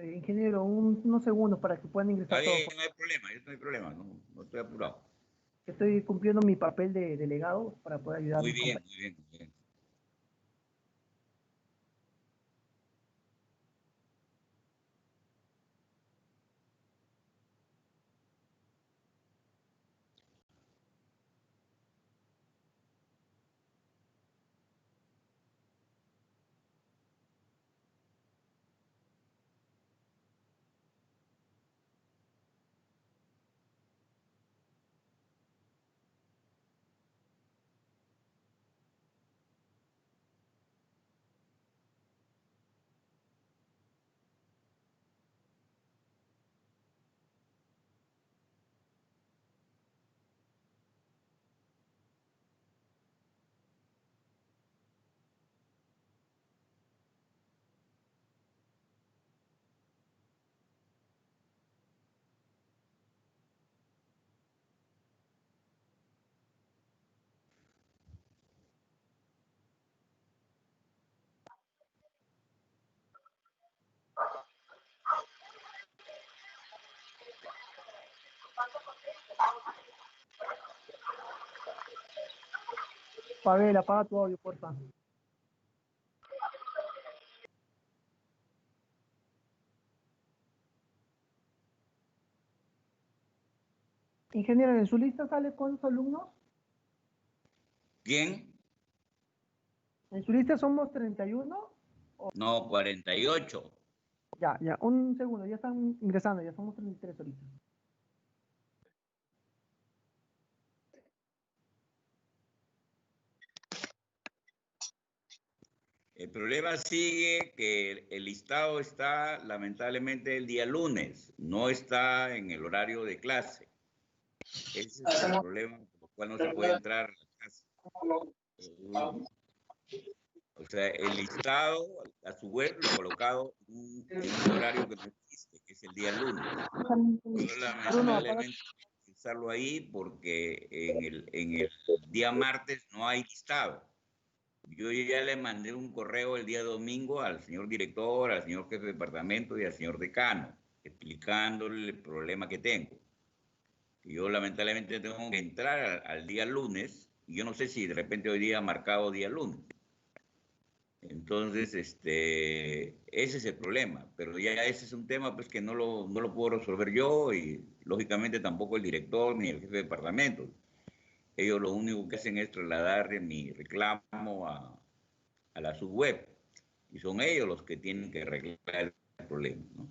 Ingeniero, unos segundos para que puedan Está ingresar todos. bien, no hay problema, no estoy apurado. Estoy cumpliendo mi papel de delegado para poder ayudar a Muy mis bien, compañeros. muy bien, muy bien. Pavel, apaga tu audio, porfa. Ingeniero, ¿en su lista sale cuántos alumnos? ¿Quién? ¿En su lista somos 31? No, 48. Ya, un segundo, ya están ingresando, ya somos 33 ahorita. El problema sigue que el listado está lamentablemente el día lunes, no está en el horario de clase. Ese es el problema por el cual no se puede entrar a la clase. O sea, el listado a su web lo ha colocado en un horario que no existe, que es el día lunes. Yo lamentablemente tengo que usarlo ahí porque en el día martes no hay listado. Yo ya le mandé un correo el día domingo al señor director, al señor jefe de departamento y al señor decano, explicándole el problema que tengo. Yo lamentablemente tengo que entrar al día lunes, y yo no sé si de repente hoy día ha marcado día lunes. Entonces, ese es el problema, pero ya ese es un tema pues que no lo puedo resolver yo y lógicamente tampoco el director ni el jefe de departamento. Ellos lo único que hacen es trasladar mi reclamo a la subweb y son ellos los que tienen que arreglar el problema, ¿no?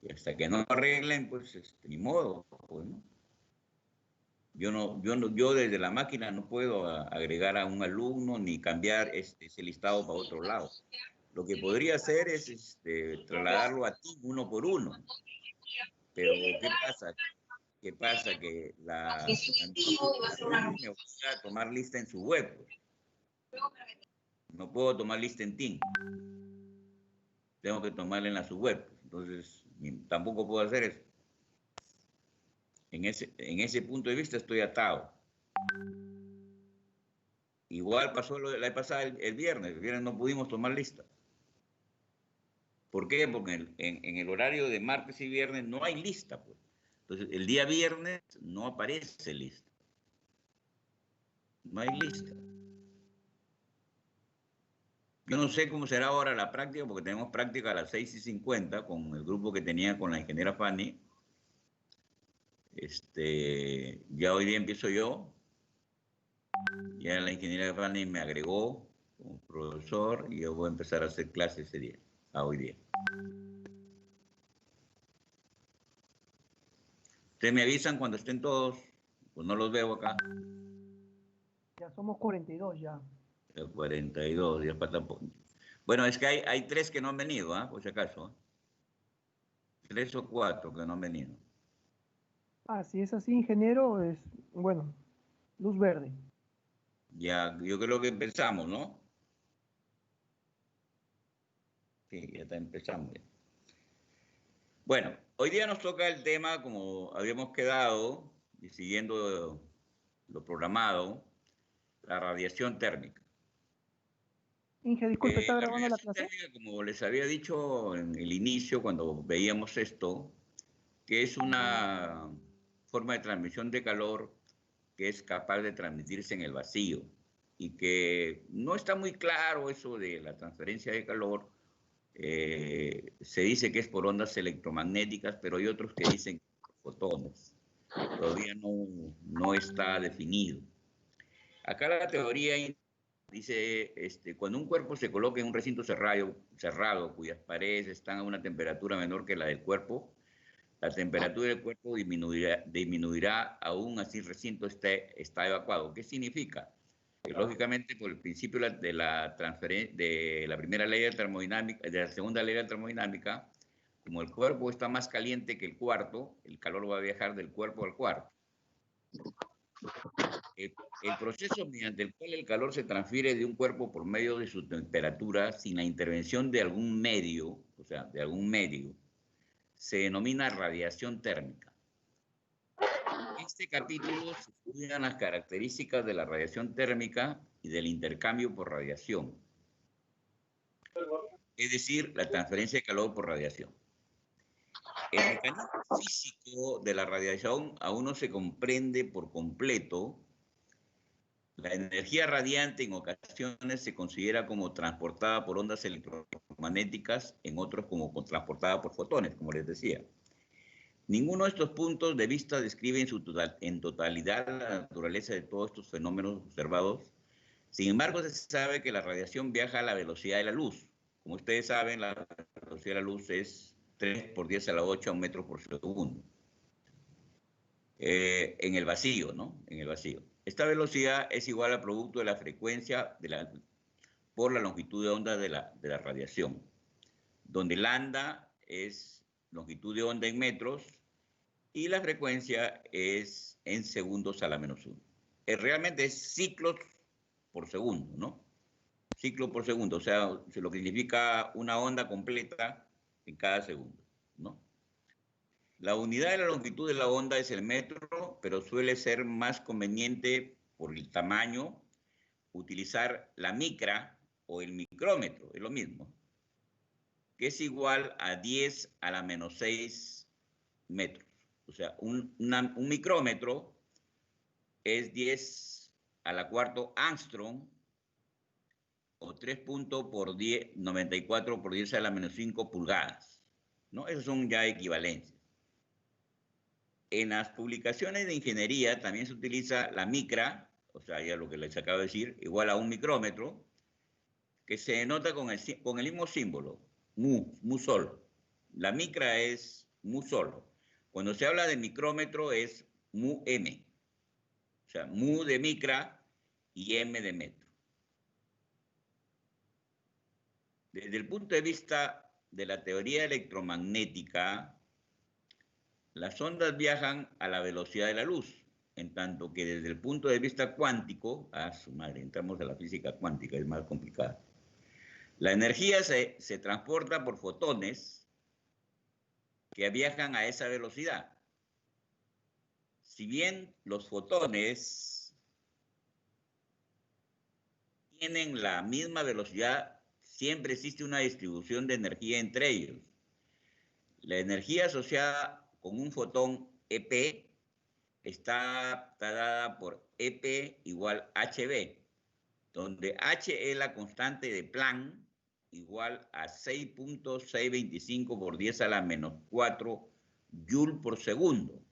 Y hasta que no arreglen, pues ni modo, pues, ¿no? Yo desde la máquina no puedo agregar a un alumno ni cambiar ese listado para otro lado. Lo que podría hacer es trasladarlo a ti uno por uno. Pero ¿qué pasa? ¿Qué pasa? Que a mí me obliga a tomar lista en su web, pues. No puedo tomar lista en Team. Tengo que tomarla en la subweb. Entonces, tampoco puedo hacer eso. En ese punto de vista estoy atado. Igual pasó la vez pasada el viernes. El viernes no pudimos tomar lista. ¿Por qué? Porque en el horario de martes y viernes no hay lista, pues. Entonces, el día viernes no aparece lista. No hay lista. Yo no sé cómo será ahora la práctica, porque tenemos práctica a las 6:50 con el grupo que tenía con la ingeniera Fanny. Ya hoy día empiezo yo. Ya la ingeniera Fanny me agregó como profesor y yo voy a empezar a hacer clases ese día, hoy día. Ustedes me avisan cuando estén todos, pues no los veo acá. Ya somos 42 ya. 42, ya falta poco. Bueno, es que hay 3 que no han venido, por si acaso. 3 o 4 que no han venido. Si es así, ingeniero, bueno, luz verde. Ya, yo creo que empezamos, ¿no? Sí, ya está empezando. Bueno, hoy día nos toca el tema, como habíamos quedado, y siguiendo lo programado, la radiación térmica. Inge, disculpe, ¿está La grabando la radiación clase? térmica, como les había dicho en el inicio, cuando veíamos esto, que es una forma de transmisión de calor que es capaz de transmitirse en el vacío y que no está muy claro eso de la transferencia de calor. Se dice que es por ondas electromagnéticas, pero hay otros que dicen por fotones. Todavía no está definido. Acá la teoría dice, cuando un cuerpo se coloca en un recinto cerrado, cuyas paredes están a una temperatura menor que la del cuerpo, la temperatura del cuerpo disminuirá aún así el recinto está evacuado. ¿Qué significa? Que lógicamente por el principio de la primera ley de termodinámica, de la segunda ley de termodinámica, como el cuerpo está más caliente que el cuarto, el calor va a viajar del cuerpo al cuarto. El proceso mediante el cual el calor se transfiere de un cuerpo por medio de su temperatura sin la intervención de algún medio, o sea, de algún medio, se denomina radiación térmica. En este capítulo se estudian las características de la radiación térmica y del intercambio por radiación, es decir, la transferencia de calor por radiación. El mecanismo físico de la radiación aún no se comprende por completo. La energía radiante en ocasiones se considera como transportada por ondas electromagnéticas, en otros como transportada por fotones, como les decía. Ninguno de estos puntos de vista describe en totalidad la naturaleza de todos estos fenómenos observados. Sin embargo, se sabe que la radiación viaja a la velocidad de la luz. Como ustedes saben, la velocidad de la luz es 3 por 10 a la 8 metros por segundo. En el vacío, ¿no? En el vacío. Esta velocidad es igual al producto de la frecuencia por la longitud de onda de la radiación, donde lambda es longitud de onda en metros y la frecuencia es en segundos a la menos 1. Realmente es ciclos por segundo, ¿no? Ciclo por segundo, o sea, lo que significa una onda completa en cada segundo, ¿no? La unidad de la longitud de la onda es el metro, pero suele ser más conveniente por el tamaño utilizar la micra o el micrómetro, es lo mismo, que es igual a 10 a la menos 6 metros. O sea, un micrómetro es 10 a la cuarto angstrom o 3.94 por 10 a la menos 5 pulgadas, ¿no? Esos son ya equivalencias. En las publicaciones de ingeniería también se utiliza la micra, o sea, ya lo que les acabo de decir, igual a un micrómetro, que se denota con el mismo símbolo, mu solo. La micra es mu solo. Cuando se habla de micrómetro es mu m, o sea, mu de micra y m de metro. Desde el punto de vista de la teoría electromagnética, las ondas viajan a la velocidad de la luz, en tanto que desde el punto de vista cuántico, su madre, entramos a la física cuántica, es más complicada. La energía se transporta por fotones que viajan a esa velocidad. Si bien los fotones tienen la misma velocidad, siempre existe una distribución de energía entre ellos. La energía asociada con un fotón EP está dada por EP igual HB, donde H es la constante de Planck, igual a 6.625 por 10 a la menos 4 Joule por segundo.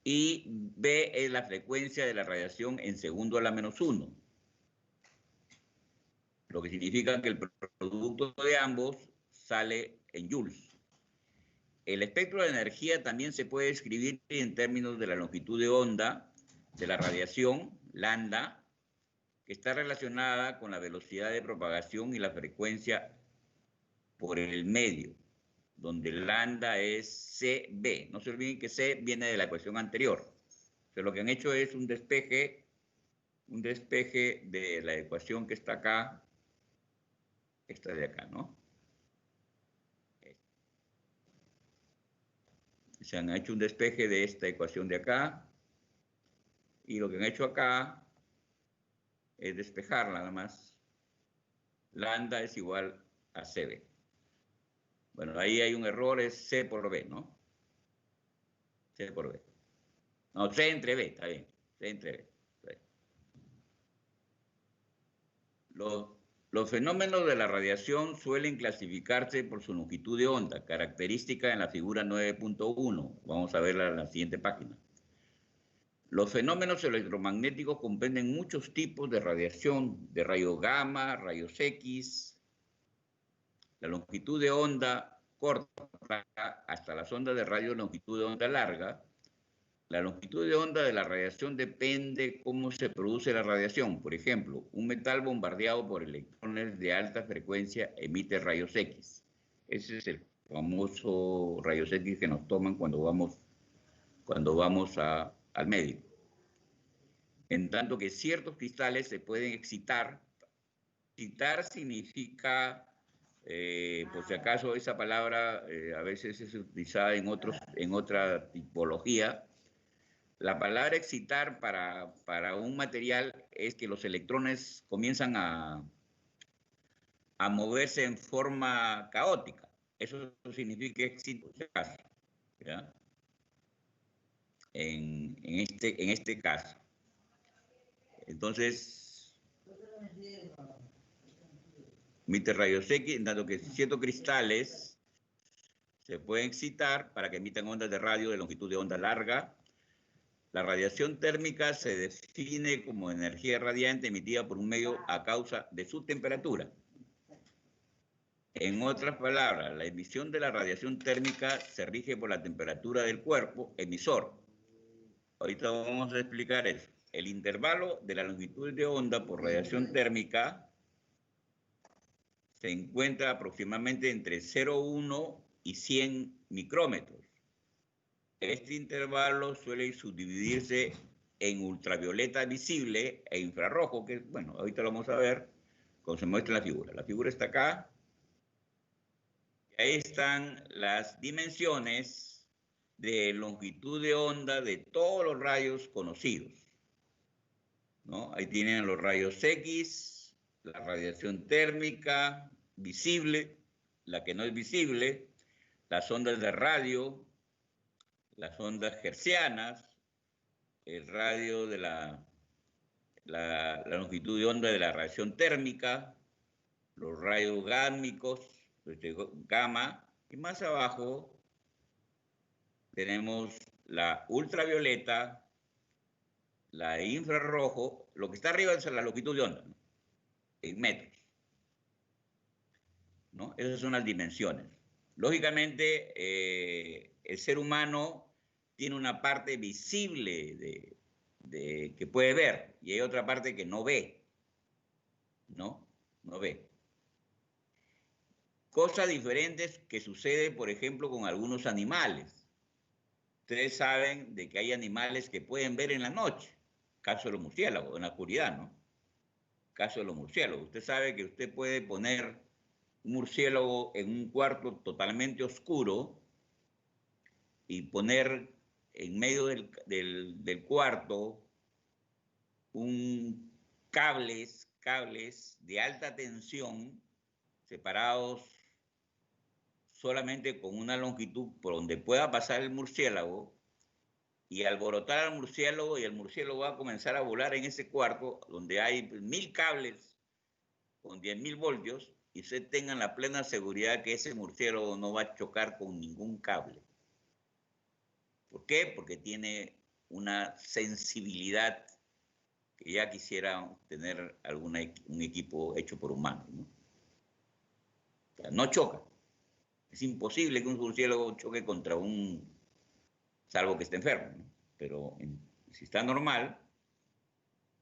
Y B es la frecuencia de la radiación en segundo a la menos 1. Lo que significa que el producto de ambos sale en joules. El espectro de energía también se puede escribir en términos de la longitud de onda de la radiación, lambda, que está relacionada con la velocidad de propagación y la frecuencia por el medio, donde lambda es CB. No se olviden que C viene de la ecuación anterior. O sea, lo que han hecho es un despeje de la ecuación que está acá, esta de acá, ¿no? Se han hecho un despeje de esta ecuación de acá, y lo que han hecho acá es despejar nada más. Lambda es igual a CB. Bueno, ahí hay un error, es C por B, ¿no? C por B. No, C entre B, está bien. C entre B. Los fenómenos de la radiación suelen clasificarse por su longitud de onda, característica en la figura 9.1. Vamos a verla en la siguiente página. Los fenómenos electromagnéticos comprenden muchos tipos de radiación, de rayos gamma, rayos X. La longitud de onda corta hasta las ondas de radio longitud de onda larga. La longitud de onda de la radiación depende cómo se produce la radiación. Por ejemplo, un metal bombardeado por electrones de alta frecuencia emite rayos X. Ese es el famoso rayos X que nos toman cuando vamos al médico. En tanto que ciertos cristales se pueden excitar. Excitar significa, por si acaso esa palabra a veces es utilizada en otra tipología. La palabra excitar para un material es que los electrones comienzan a moverse en forma caótica. Eso significa excitar, ¿ya? En este caso. Entonces, emite rayos X, dado que ciertos cristales se pueden excitar para que emitan ondas de radio de longitud de onda larga. La radiación térmica se define como energía radiante emitida por un medio a causa de su temperatura. En otras palabras, la emisión de la radiación térmica se rige por la temperatura del cuerpo emisor. Ahorita vamos a explicar eso. El intervalo de la longitud de onda por radiación térmica se encuentra aproximadamente entre 0,1 y 100 micrómetros. Este intervalo suele subdividirse en ultravioleta visible e infrarrojo, que, bueno, ahorita lo vamos a ver como se muestra en la figura. La figura está acá. Y ahí están las dimensiones de longitud de onda de todos los rayos conocidos, ¿no? Ahí tienen los rayos X, la radiación térmica visible, la que no es visible, las ondas de radio, las ondas hertzianas, el radio de la longitud de onda de la radiación térmica, los rayos gámicos, gamma, y más abajo tenemos la ultravioleta, la infrarrojo. Lo que está arriba es la longitud de onda, ¿no? En metros, ¿no? Esas son las dimensiones. Lógicamente, el ser humano tiene una parte visible que puede ver y hay otra parte que no ve, ¿no? No ve. Cosas diferentes que sucede, por ejemplo, con algunos animales. Ustedes saben de que hay animales que pueden ver en la noche. Caso de los murciélagos, en la oscuridad, ¿no? Caso de los murciélagos. Usted sabe que usted puede poner un murciélago en un cuarto totalmente oscuro y poner en medio del cuarto cables de alta tensión separados solamente con una longitud por donde pueda pasar el murciélago, y alborotar al murciélago, y el murciélago va a comenzar a volar en ese cuarto donde hay 1000 cables con 10.000 voltios, y usted tenga la plena seguridad que ese murciélago no va a chocar con ningún cable. ¿Por qué? Porque tiene una sensibilidad que ya quisiera tener un equipo hecho por humanos, ¿no? O sea, no choca. Es imposible que un murciélago choque contra salvo que esté enfermo, ¿no? Pero si está normal,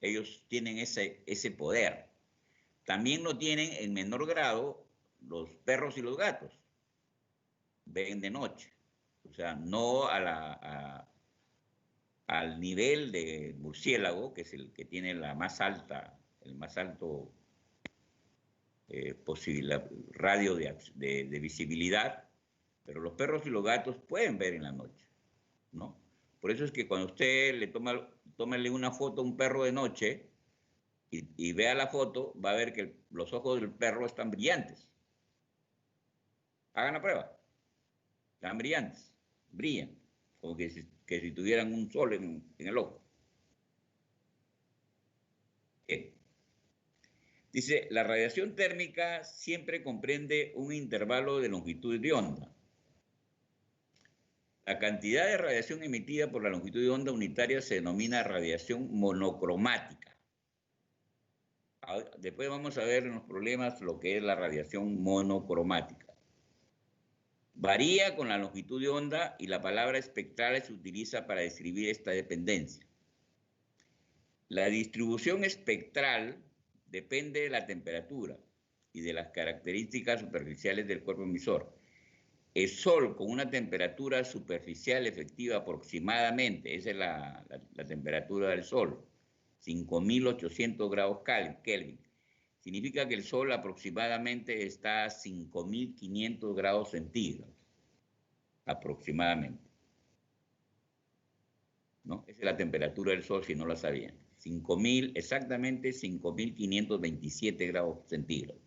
ellos tienen ese poder. También lo tienen en menor grado los perros y los gatos. Ven de noche. O sea, no al nivel de murciélago, que es el que tiene el más alto radio de visibilidad, pero los perros y los gatos pueden ver en la noche, ¿no? Por eso es que cuando usted tómale una foto a un perro de noche, y vea la foto, va a ver que los ojos del perro están brillantes. Hagan la prueba. Están brillantes, brillan, como que si tuvieran un sol en el ojo. Bien. Dice, la radiación térmica siempre comprende un intervalo de longitud de onda. La cantidad de radiación emitida por la longitud de onda unitaria se denomina radiación monocromática. Después vamos a ver en los problemas lo que es la radiación monocromática. Varía con la longitud de onda y la palabra espectral se utiliza para describir esta dependencia. La distribución espectral depende de la temperatura y de las características superficiales del cuerpo emisor. El Sol con una temperatura superficial efectiva aproximadamente, esa es la temperatura del Sol, 5.800 grados Kelvin. Significa que el Sol aproximadamente está a 5.500 grados centígrados, aproximadamente. ¿No? Esa es la temperatura del Sol, si no la sabían. Exactamente 5.527 grados centígrados.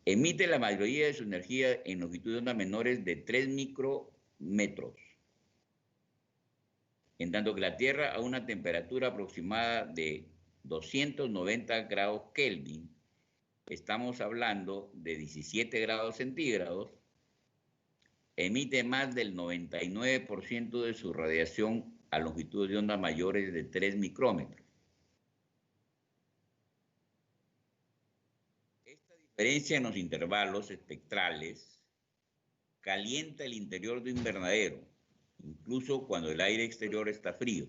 Emite la mayoría de su energía en longitud de onda menores de 3 micrómetros. En tanto que la Tierra, a una temperatura aproximada de 290 grados Kelvin, estamos hablando de 17 grados centígrados, emite más del 99% de su radiación a longitudes de onda mayores de 3 micrómetros. Esta diferencia en los intervalos espectrales calienta el interior de un invernadero, incluso cuando el aire exterior está frío,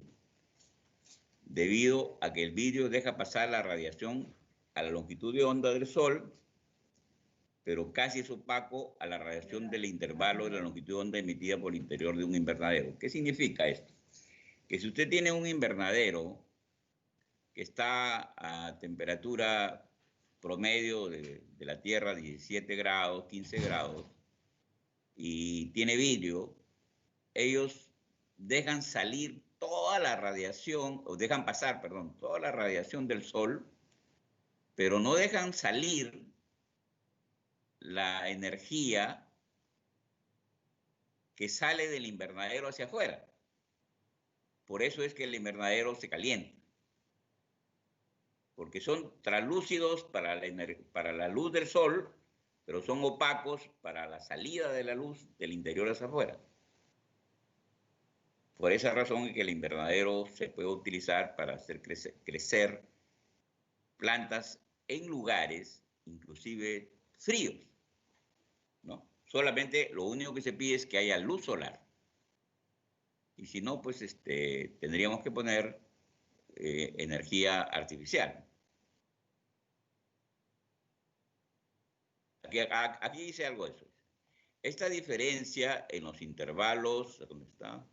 debido a que el vidrio deja pasar la radiación a la longitud de onda del Sol, pero casi es opaco a la radiación del intervalo de la longitud de onda emitida por el interior de un invernadero. ¿Qué significa esto? Que si usted tiene un invernadero que está a temperatura promedio de la Tierra, 17 grados, 15 grados, y tiene vidrio, ellos dejan salir toda la radiación, o dejan pasar, perdón, toda la radiación del Sol, pero no dejan salir la energía que sale del invernadero hacia afuera. Por eso es que el invernadero se calienta. Porque son translúcidos para la luz del Sol, pero son opacos para la salida de la luz del interior hacia afuera. Por esa razón es que el invernadero se puede utilizar para hacer crecer plantas en lugares, inclusive fríos, ¿no? Solamente lo único que se pide es que haya luz solar. Y si no, pues tendríamos que poner energía artificial. Aquí dice algo de eso. Esta diferencia en los intervalos, ¿dónde está?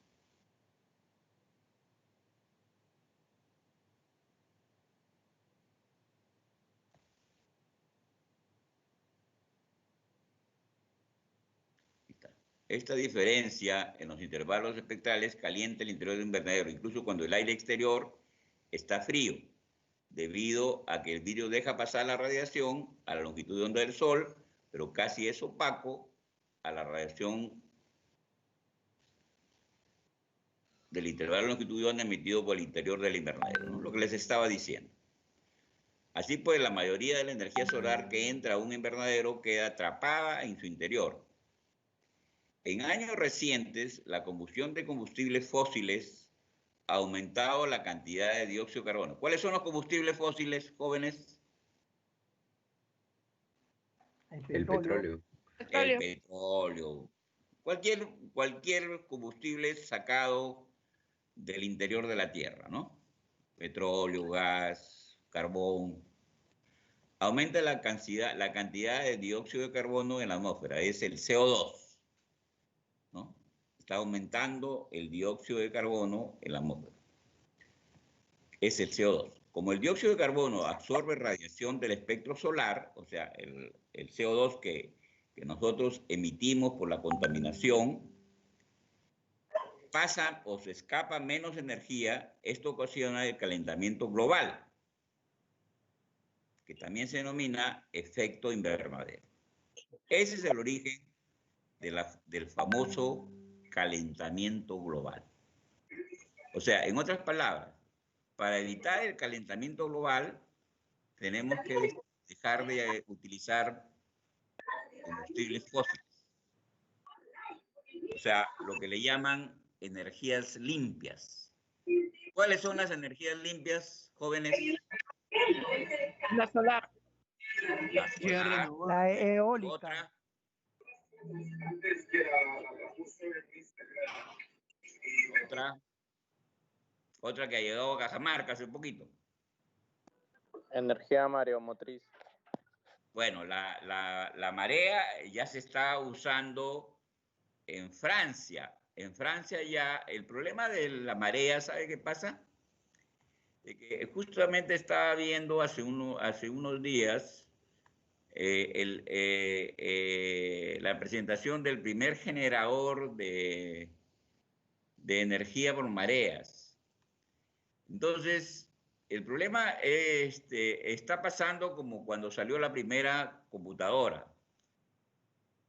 Esta diferencia en los intervalos espectrales calienta el interior de un invernadero, incluso cuando el aire exterior está frío, debido a que el vidrio deja pasar la radiación a la longitud de onda del Sol, pero casi es opaco a la radiación del intervalo de longitud de onda emitido por el interior del invernadero, ¿no? Lo que les estaba diciendo. Así pues, la mayoría de la energía solar que entra a un invernadero queda atrapada en su interior. En años recientes, la combustión de combustibles fósiles ha aumentado la cantidad de dióxido de carbono. ¿Cuáles son los combustibles fósiles, jóvenes? El petróleo. El petróleo. Cualquier combustible sacado del interior de la Tierra, ¿no? Petróleo, gas, carbón. Aumenta la cantidad de dióxido de carbono en la atmósfera, es el CO2. ¿No? Está aumentando el dióxido de carbono en la atmósfera. Es el CO2. Como el dióxido de carbono absorbe radiación del espectro solar, o sea, el CO2 que nosotros emitimos por la contaminación, pasa o se escapa menos energía, esto ocasiona el calentamiento global. que también se denomina efecto invernadero. Ese es el origen del famoso calentamiento global. O sea, en otras palabras, para evitar el calentamiento global, tenemos que dejar de utilizar combustibles fósiles. O sea, lo que le llaman energías limpias. ¿Cuáles son las energías limpias, jóvenes? La solar. La solar, la eólica. Otra que ha llegado a Cajamarca hace poquito. Energía mareomotriz. Bueno, la marea ya se está usando en Francia. En Francia ya el problema de la marea, ¿sabe qué pasa? De que justamente estaba viendo hace unos días la presentación del primer generador de energía por mareas. Entonces, el problema está pasando como cuando salió la primera computadora.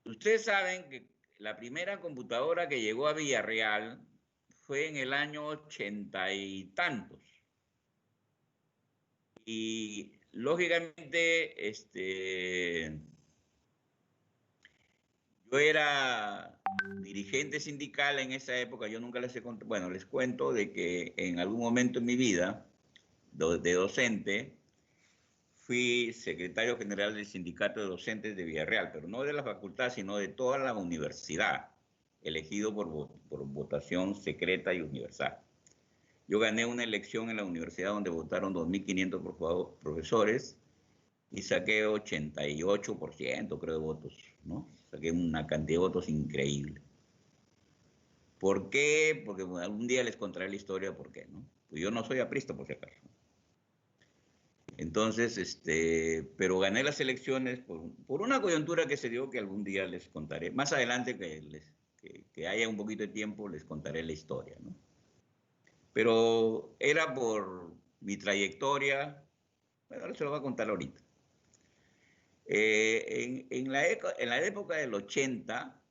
Ustedes saben que la primera computadora que llegó a Villarreal fue en el año 80 y tantos. Y lógicamente, yo era dirigente sindical en esa época. Yo nunca les he contado, bueno, les cuento de que en algún momento en mi vida de docente fui secretario general del sindicato de docentes de Villarreal, pero no de la facultad, sino de toda la universidad, elegido por votación secreta y universal. Yo gané una elección en la universidad donde votaron 2.500 profesores y saqué 88%, creo, de votos, ¿no? Saqué una cantidad de votos increíble. ¿Por qué? Porque bueno, algún día les contaré la historia por qué, ¿no? Pues yo no soy aprista, por si acaso. Entonces, pero gané las elecciones por una coyuntura que se dio que algún día les contaré. Más adelante, que haya un poquito de tiempo, les contaré la historia, ¿no? Pero era por mi trayectoria. Bueno, ahora se lo voy a contar ahorita. En la época del 80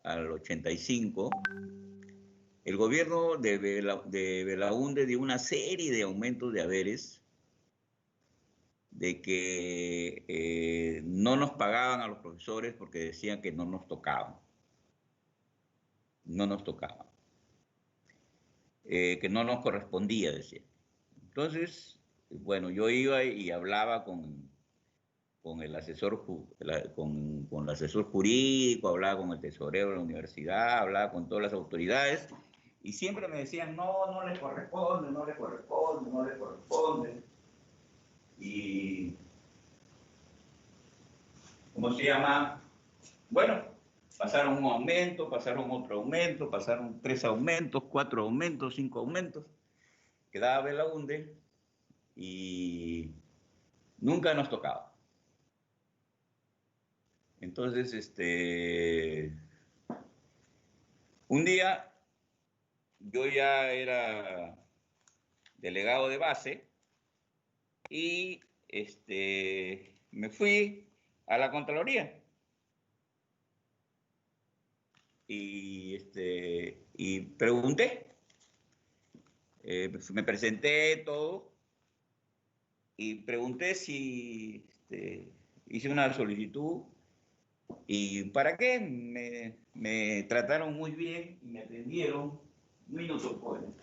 al 85, el gobierno de Belaúnde dio una serie de aumentos de haberes, de que no nos pagaban a los profesores porque decían que no nos tocaban. No nos tocaban. Que no nos correspondía, decía. Entonces, bueno, yo iba y hablaba con el asesor, con el asesor jurídico, hablaba con el tesorero de la universidad, hablaba con todas las autoridades, y siempre me decían, no, no les corresponde, no les corresponde, no les corresponde. Y, ¿cómo se llama? Bueno, pasaron un aumento, pasaron otro aumento, pasaron 3 aumentos, 4 aumentos, 5 aumentos. Quedaba Belaúnde y nunca nos tocaba. Entonces, un día yo ya era delegado de base y me fui a la Contraloría. Y pregunté, me presenté todo y pregunté si hice una solicitud. ¿Y para qué? Me trataron muy bien y me atendieron. Un minuto, joven.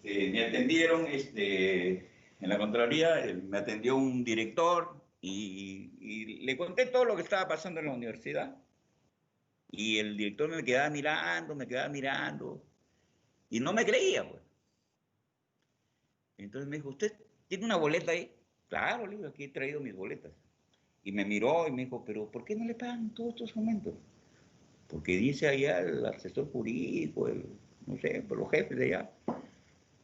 Me atendieron en la Contraloría, me atendió un director y le conté todo lo que estaba pasando en la universidad. Y el director me quedaba mirando, y no me creía, pues. Entonces me dijo, ¿usted tiene una boleta ahí? Claro, le digo, aquí he traído mis boletas. Y me miró y me dijo, ¿pero por qué no le pagan todos estos aumentos? Porque dice allá el asesor jurídico, no sé, por los jefes de allá,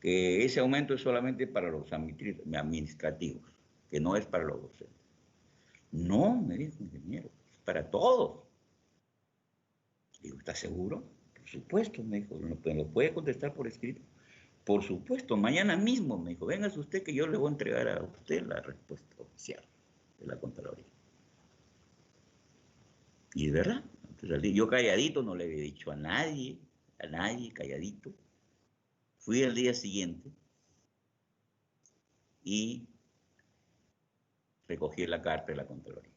que ese aumento es solamente para los administrativos, que no es para los docentes. No, me dijo, ingeniero, es para todos. Digo, ¿estás seguro? Por supuesto, me dijo, ¿me lo puede contestar por escrito? Por supuesto, mañana mismo, me dijo, véngase usted que yo le voy a entregar a usted la respuesta oficial de la Contraloría. Y de verdad, entonces, yo calladito, no le había dicho a nadie, calladito. Fui al día siguiente y recogí la carta de la Contraloría.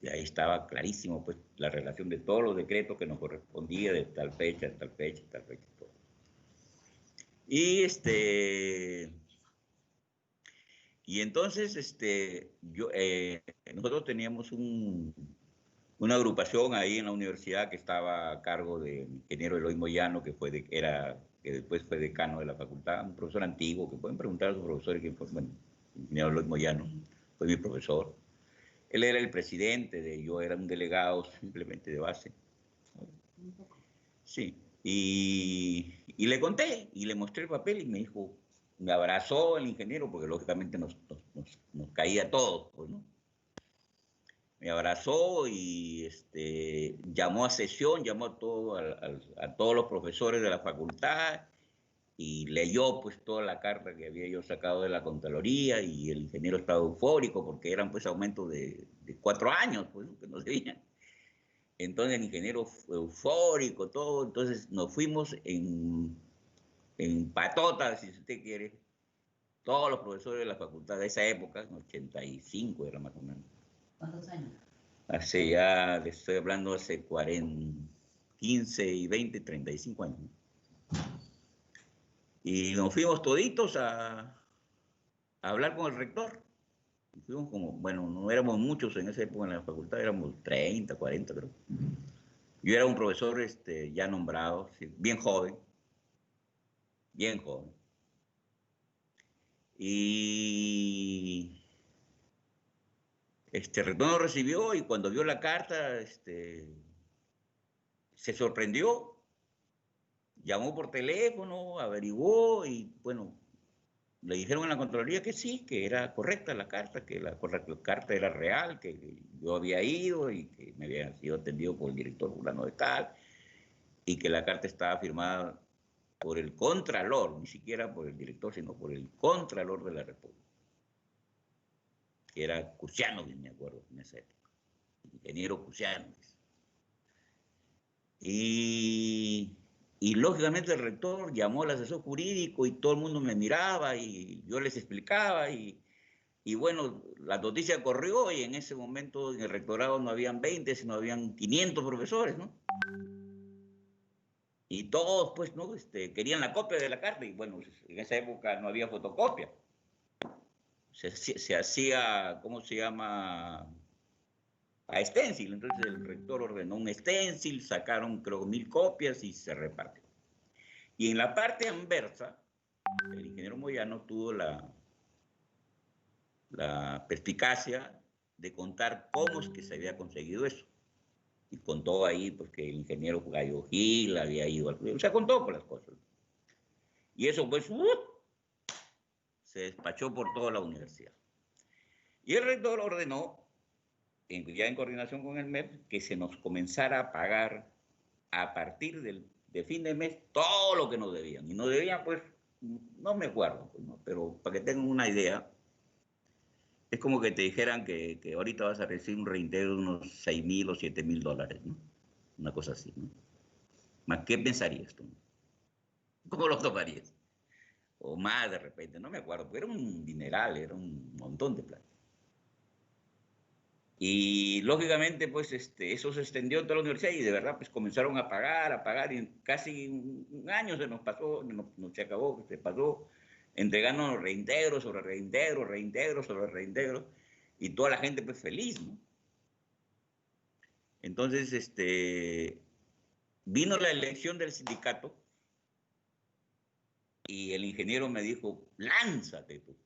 Y ahí estaba clarísimo, pues, la relación de todos los decretos que nos correspondía de tal fecha, tal fecha, tal fecha, todo. Y entonces, nosotros teníamos una agrupación ahí en la universidad que estaba a cargo del ingeniero Eloy Moyano, que después fue decano de la facultad, un profesor antiguo, que pueden preguntar a sus profesores, que fue, bueno, el ingeniero Eloy Moyano, fue mi profesor. Él era el presidente, yo era un delegado simplemente de base. Sí, y le conté, y le mostré el papel, y me dijo, me abrazó el ingeniero, porque lógicamente nos caía a todos, pues, ¿no? Me abrazó y llamó a sesión, llamó a todos los profesores de la facultad y leyó pues toda la carta que había yo sacado de la Contraloría, y el ingeniero estaba eufórico porque eran pues aumentos de 4 años, pues, que nos debían. Entonces el ingeniero fue eufórico, todo. Entonces nos fuimos en patota, si usted quiere, todos los profesores de la facultad de esa época, en 85 era más o menos. ¿Cuántos años? Hace ya, le estoy hablando, hace 15 y 20, 35 años. Y nos fuimos toditos a hablar con el rector. Y fuimos como, bueno, no éramos muchos en esa época en la facultad, éramos 30, 40 creo. Yo era un profesor ya nombrado, sí, bien joven. Y el rector nos recibió, y cuando vio la carta, se sorprendió. Llamó por teléfono, averiguó, y bueno, le dijeron en la Contraloría que sí, que era correcta la carta, que la carta era real, que yo había ido y que me había sido atendido por el director fulano de tal, y que la carta estaba firmada por el Contralor, ni siquiera por el director, sino por el Contralor de la República, que era Cusiano, me acuerdo, en esa época, ingeniero Cusiano. Y lógicamente el rector llamó al asesor jurídico y todo el mundo me miraba y yo les explicaba, y bueno, la noticia corrió, y en ese momento en el rectorado no habían 20, sino habían 500 profesores, ¿no? Y todos, pues, ¿no? Querían la copia de la carta, y bueno, en esa época no había fotocopia. Se hacía, ¿cómo se llama? A stencil. Entonces el rector ordenó un stencil, sacaron creo 1000 copias y se repartió. Y en la parte anversa, el ingeniero Moyano tuvo la perspicacia de contar cómo es que se había conseguido eso. Y contó ahí pues, que el ingeniero Gallo Gil había ido al... O sea, contó por las cosas. Y eso pues se despachó por toda la universidad. Y el rector ordenó, ya en coordinación con el MEP, que se nos comenzara a pagar a partir de fin de mes todo lo que nos debían. Y nos debían, pues, no me acuerdo, pues, ¿no? Pero para que tengan una idea, es como que te dijeran que ahorita vas a recibir un reintegro de unos 6.000 o 7.000 dólares, ¿no? Una cosa así, ¿no? ¿Más qué pensarías tú? ¿Cómo lo tomarías? O más de repente, no me acuerdo, porque era un dineral, era un montón de plata. Y lógicamente, pues, eso se extendió en toda la universidad, y de verdad, pues, comenzaron a pagar, y casi un año se nos pasó, no se acabó, se pasó entregando reintegros sobre reintegros, reintegros sobre reintegros, y toda la gente, pues, feliz, ¿no? Entonces, vino la elección del sindicato, y el ingeniero me dijo, lánzate tú.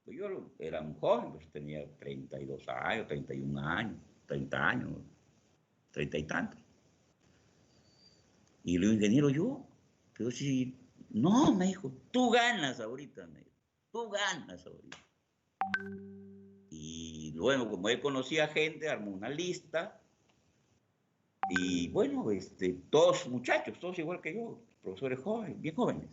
Pues yo era un joven, pues tenía 32 años, 31 años, 30 años, 30 y tantos. Y le digo, ingeniero, yo, pero si, no, me dijo, tú ganas ahorita, me dijo, tú ganas ahorita. Y luego, como él conocía gente, armó una lista, Y bueno, todos muchachos, todos igual que yo, profesores jóvenes, bien jóvenes,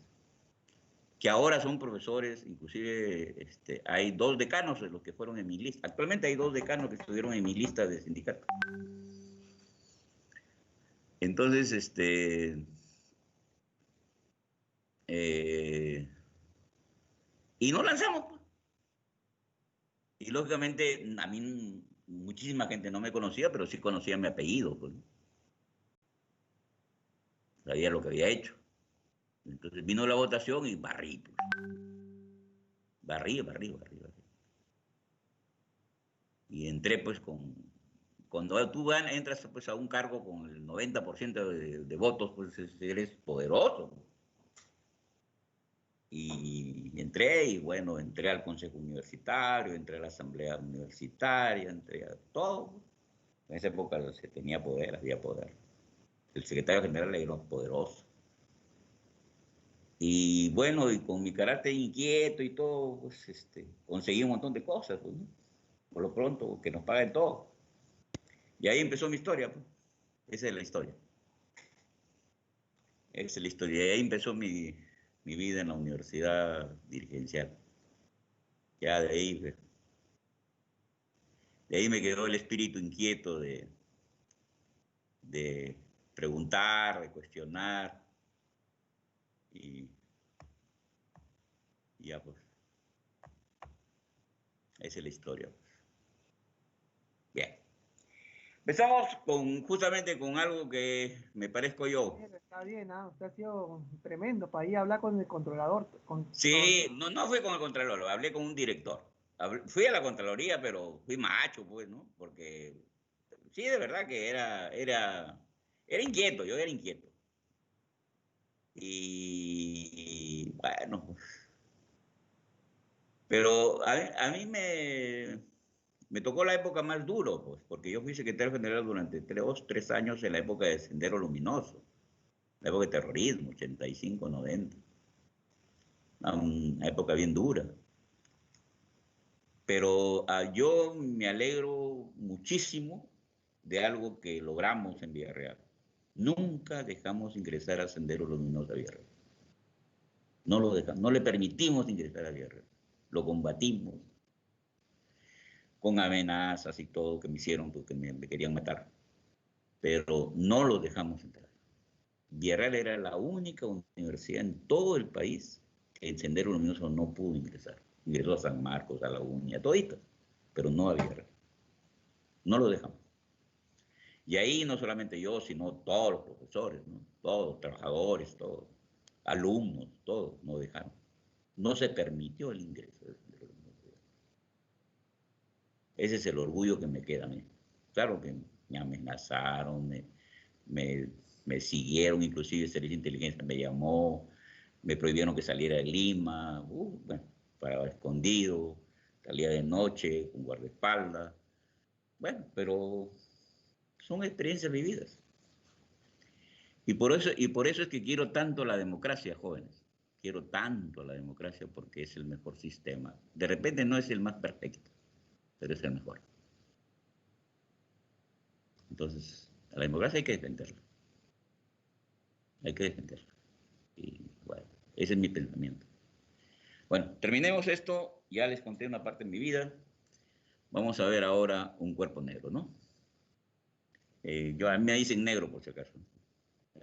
que ahora son profesores, inclusive hay 2 decanos de los que fueron en mi lista. Actualmente hay 2 decanos que estuvieron en mi lista de sindicato. Entonces, y nos lanzamos, pues. Y lógicamente a mí muchísima gente no me conocía, pero sí conocía mi apellido, pues. Sabía lo que había hecho. Entonces vino la votación y barrí, pues. Barrí. Y entré pues cuando tú entras pues a un cargo con el 90% de votos, pues eres poderoso. Y entré, y bueno, entré al Consejo Universitario, entré a la Asamblea Universitaria, entré a todo. En esa época se tenía poder, había poder. El secretario general era poderoso. Y bueno, y con mi carácter inquieto y todo, pues conseguí un montón de cosas, pues, ¿no? Por lo pronto, que nos paguen todo. Y ahí empezó mi historia, pues. Esa es la historia. Esa es la historia. Y ahí empezó mi vida en la universidad dirigencial. Ya de ahí me quedó el espíritu inquieto de preguntar, de cuestionar. Y ya pues, esa es la historia. Bien. Empezamos justamente con algo que me parezco yo. Está bien, usted ha sido tremendo para ir a hablar con el controlador. Sí, no fui con el contralor, hablé con un director. Fui a la Contraloría, pero fui macho, pues, ¿no? Porque sí, de verdad que era inquieto, yo era inquieto. Y bueno, pues, pero a mí me tocó la época más duro, pues, porque yo fui secretario general durante 3 años en la época de Sendero Luminoso, la época de terrorismo, 85, 90. Una época bien dura. Pero yo me alegro muchísimo de algo que logramos en Villarreal. Nunca dejamos ingresar a Sendero Luminoso a Villarreal. No le permitimos ingresar a Villarreal. Lo combatimos con amenazas y todo que me hicieron porque me querían matar. Pero no lo dejamos entrar. Villarreal era la única universidad en todo el país que el Sendero Luminoso no pudo ingresar. Ingresó a San Marcos, a La Uña, toditas, pero no a Villarreal. No lo dejamos. Y ahí no solamente yo, sino todos los profesores, ¿no? Todos, trabajadores, todos, alumnos, todos, no dejaron. No se permitió el ingreso del Sendero Luminoso. Ese es el orgullo que me queda a mí. Claro que me amenazaron, me siguieron, inclusive el Servicio de Inteligencia me llamó, me prohibieron que saliera de Lima, bueno, paraba escondido, salía de noche con guardaespaldas. Bueno, pero son experiencias vividas. Y por eso es que quiero tanto la democracia, jóvenes. Quiero tanto la democracia porque es el mejor sistema. De repente no es el más perfecto, pero es el mejor. Entonces, a la democracia hay que defenderla. Hay que defenderla. Y bueno, ese es mi pensamiento. Bueno, terminemos esto. Ya les conté una parte de mi vida. Vamos a ver ahora un cuerpo negro, ¿no? A mí me dicen negro, por si acaso,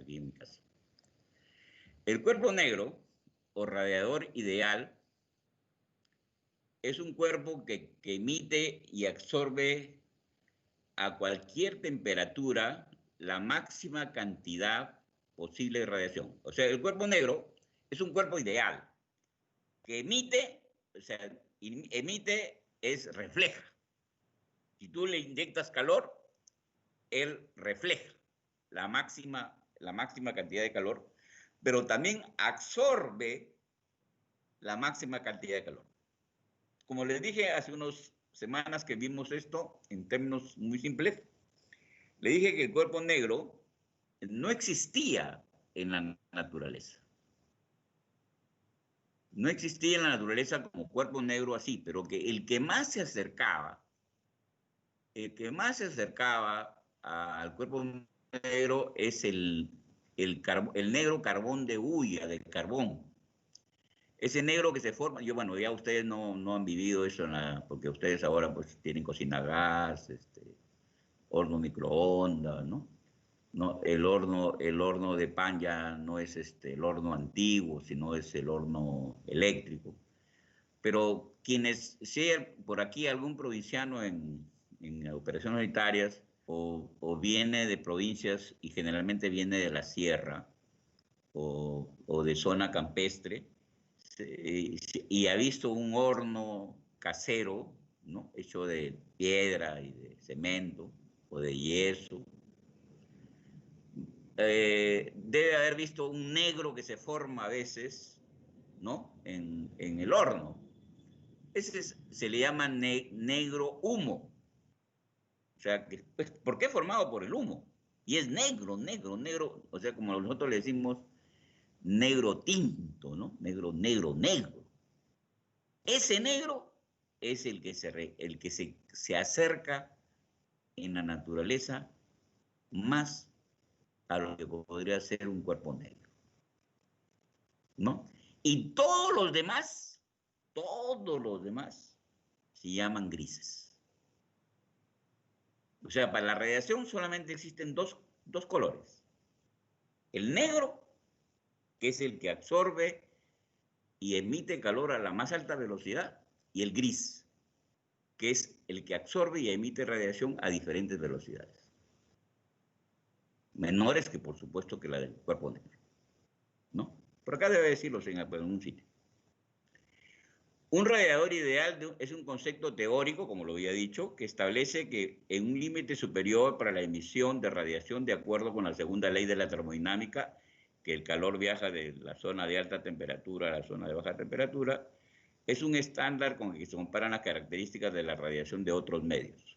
aquí en mi casa. El cuerpo negro, o radiador ideal, es un cuerpo que emite y absorbe a cualquier temperatura la máxima cantidad posible de radiación. O sea, el cuerpo negro es un cuerpo ideal, que emite, o sea, emite es refleja. Si tú le inyectas calor, él refleja la máxima cantidad de calor, pero también absorbe la máxima cantidad de calor. Como les dije hace unas semanas que vimos esto en términos muy simples, le dije que el cuerpo negro no existía en la naturaleza. No existía en la naturaleza como cuerpo negro así, pero que el que más se acercaba al cuerpo negro es el negro carbón de hulla, del carbón. Ese negro que se forma, bueno, ya ustedes no han vivido eso, porque ustedes ahora pues tienen cocina a gas, horno microondas, ¿no? No, el horno de pan ya no es el horno antiguo, sino es el horno eléctrico. Pero si hay por aquí algún provinciano en operaciones unitarias o viene de provincias y generalmente viene de la sierra o de zona campestre y ha visto un horno casero, ¿no? Hecho de piedra y de cemento o de yeso, debe haber visto un negro que se forma a veces, ¿no? En el horno. Se le llama negro humo. O sea, pues, ¿por qué formado por el humo? Y es negro, negro, negro. O sea, como nosotros le decimos, negro tinto, ¿no? Negro, negro, negro. Ese negro es el que se acerca en la naturaleza más a lo que podría ser un cuerpo negro, ¿no? Y todos los demás se llaman grises. O sea, para la radiación solamente existen dos colores. El negro, que es el que absorbe y emite calor a la más alta velocidad, y el gris, que es el que absorbe y emite radiación a diferentes velocidades. Menores que, por supuesto, que la del cuerpo negro, ¿no? Por acá debe decirlo en un sitio. Un radiador ideal es un concepto teórico, como lo había dicho, que establece que en un límite superior para la emisión de radiación, de acuerdo con la segunda ley de la termodinámica, que el calor viaja de la zona de alta temperatura a la zona de baja temperatura, es un estándar con el que se comparan las características de la radiación de otros medios.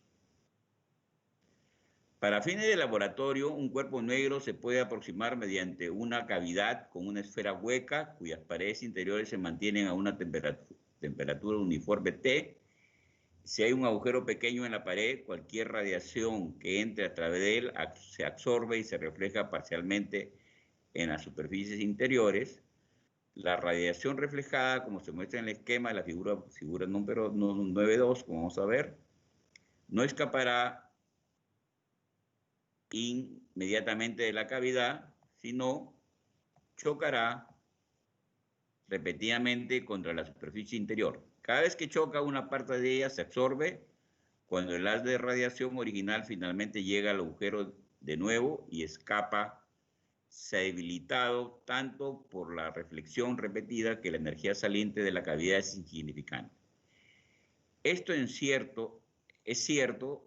Para fines de laboratorio, un cuerpo negro se puede aproximar mediante una cavidad con una esfera hueca cuyas paredes interiores se mantienen a una temperatura uniforme T. Si hay un agujero pequeño en la pared, cualquier radiación que entre a través de él se absorbe y se refleja parcialmente en las superficies interiores. La radiación reflejada, como se muestra en el esquema de la figura número 9.2, como vamos a ver, no escapará inmediatamente de la cavidad, sino chocará repetidamente contra la superficie interior. Cada vez que choca, una parte de ella se absorbe. Cuando el haz de radiación original finalmente llega al agujero de nuevo y escapa, se ha debilitado tanto por la reflexión repetida que la energía saliente de la cavidad es insignificante. Esto es cierto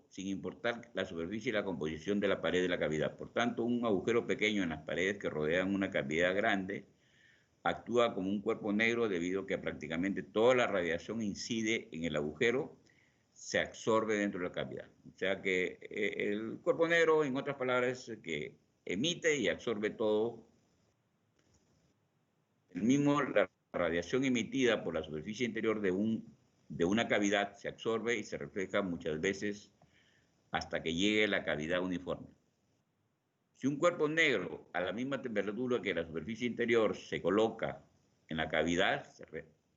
sin importar la superficie y la composición de la pared de la cavidad. Por tanto, un agujero pequeño en las paredes que rodean una cavidad grande actúa como un cuerpo negro debido a que prácticamente toda la radiación incide en el agujero, se absorbe dentro de la cavidad. O sea que el cuerpo negro, en otras palabras, es que emite y absorbe todo. La radiación emitida por la superficie interior de una cavidad se absorbe y se refleja muchas veces hasta que llegue a la cavidad uniforme. Si un cuerpo negro a la misma temperatura que la superficie interior se coloca en la cavidad,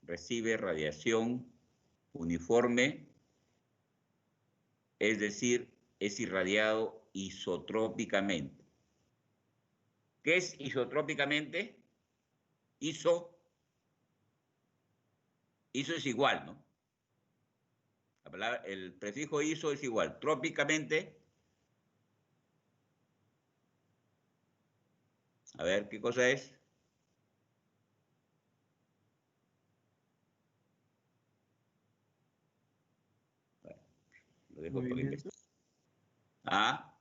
recibe radiación uniforme, es decir, es irradiado isotrópicamente. ¿Qué es isotrópicamente? Iso es igual, ¿no? El prefijo iso es igual. Trópicamente, a ver, ¿qué cosa es? Bueno, lo dejo para que investigue. Ah,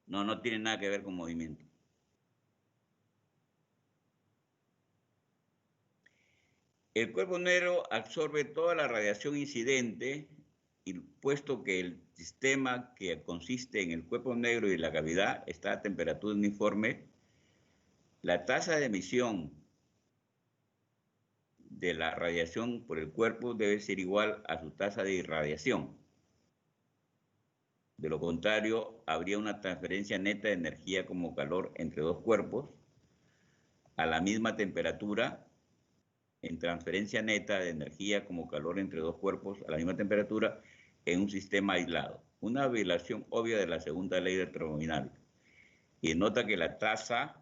no tiene nada que ver con movimiento. El cuerpo negro absorbe toda la radiación incidente y puesto que el sistema que consiste en el cuerpo negro y la cavidad está a temperatura uniforme, la tasa de emisión de la radiación por el cuerpo debe ser igual a su tasa de irradiación. De lo contrario, habría una transferencia neta de energía como calor entre dos cuerpos a la misma temperatura, en transferencia neta de energía como calor entre dos cuerpos a la misma temperatura en un sistema aislado. Una violación obvia de la segunda ley de termodinámica. Y nota que la tasa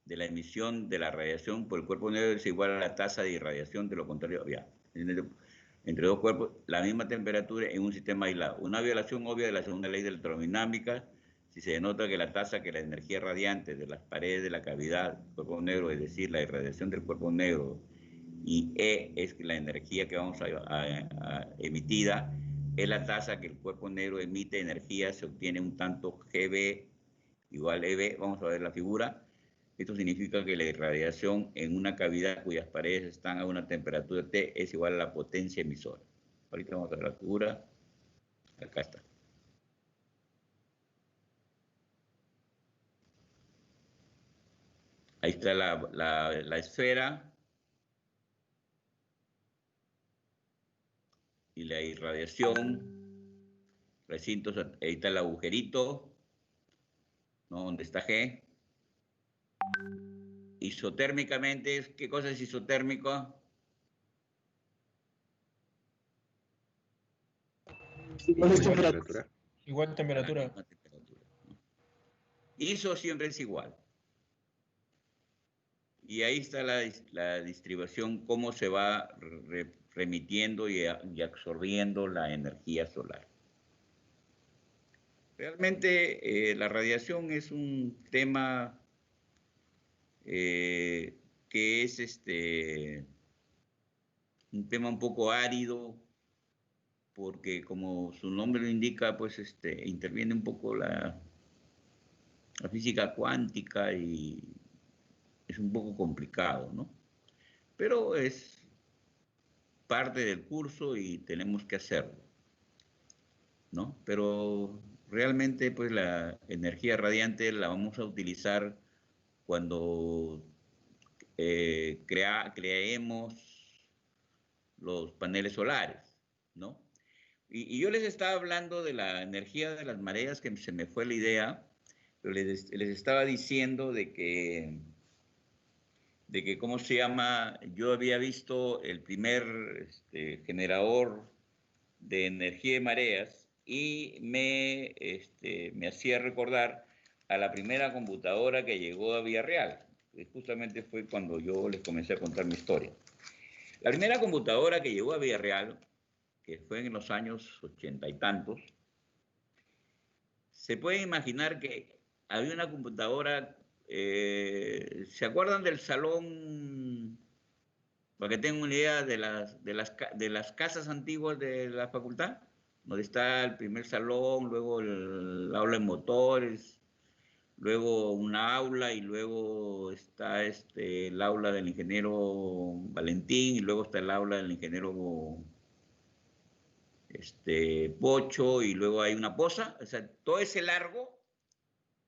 de la emisión de la radiación por el cuerpo negro es igual a la tasa de irradiación, de lo contrario, ya, entre dos cuerpos, la misma temperatura en un sistema aislado. Una violación obvia de la segunda ley de la termodinámica, si se denota que la tasa que la energía radiante de las paredes de la cavidad del cuerpo negro, es decir, la irradiación del cuerpo negro, y E es la energía que vamos a emitida, es la tasa que el cuerpo negro emite energía, se obtiene un tanto GB igual EB, vamos a ver la figura. Esto significa que la irradiación en una cavidad cuyas paredes están a una temperatura T es igual a la potencia emisora. Ahorita vamos a ver la figura. Acá está. Ahí está la esfera y la irradiación. Recintos, ahí está el agujerito, ¿no? Donde está G. Isotérmicamente, ¿qué cosa es isotérmico? Igual temperatura. Igual temperatura. La misma temperatura, ¿no? Iso siempre es igual. Y ahí está la distribución, cómo se va remitiendo y absorbiendo la energía solar. Realmente la radiación es un tema que es un tema un poco árido, porque como su nombre lo indica, pues interviene un poco la física cuántica y es un poco complicado, ¿no? Pero es parte del curso y tenemos que hacerlo, ¿no? Pero realmente, pues la energía radiante la vamos a utilizar cuando creemos los paneles solares, ¿no? Y yo les estaba hablando de la energía de las mareas, que se me fue la idea, pero les estaba diciendo de que, ¿cómo se llama? Yo había visto el primer generador de energía de mareas y me hacía recordar a la primera computadora que llegó a Villarreal. Justamente fue cuando yo les comencé a contar mi historia. La primera computadora que llegó a Villarreal, que fue en los años 80 y tantos, se puede imaginar que había una computadora, ¿se acuerdan del salón? Para que tengan una idea de las casas antiguas de la facultad, donde está el primer salón, luego el aula de motores, luego una aula y luego está el aula del ingeniero Valentín y luego está el aula del ingeniero Pocho y luego hay una poza, o sea, todo ese largo,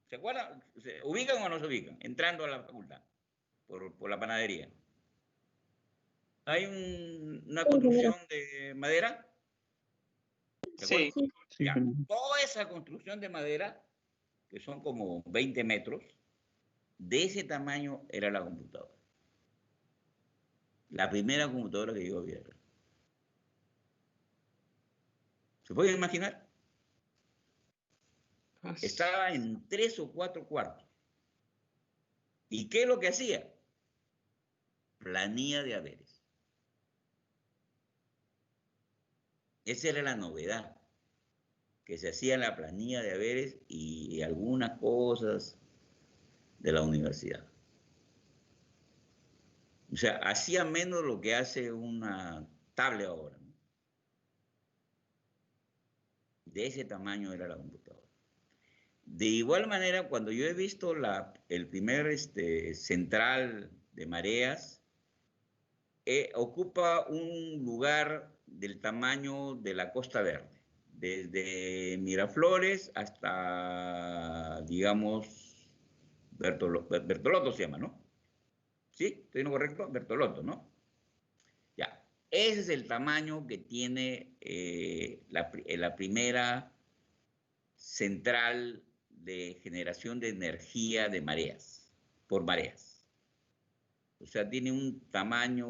¿se acuerdan? ¿Se ubican o no se ubican? Entrando a la facultad por la panadería. Hay una construcción de madera. Sí. Ya, toda esa construcción de madera, que son como 20 metros, de ese tamaño era la computadora. La primera computadora que llegó a Villarreal. ¿Se pueden imaginar? Estaba en 3 o 4 cuartos. ¿Y qué es lo que hacía? Planilla de haberes. Esa era la novedad, que se hacía la planilla de haberes y algunas cosas de la universidad. O sea, hacía menos lo que hace una tablet ahora, ¿no? De ese tamaño era la computadora. De igual manera, cuando yo he visto el primer central de mareas, ocupa un lugar del tamaño de la Costa Verde, desde Miraflores hasta, digamos, Bertolotto se llama, ¿no? ¿Sí? ¿Estoy en lo correcto? Bertolotto, ¿no? Ya. Ese es el tamaño que tiene la primera central de generación de energía de mareas, por mareas. O sea, tiene un tamaño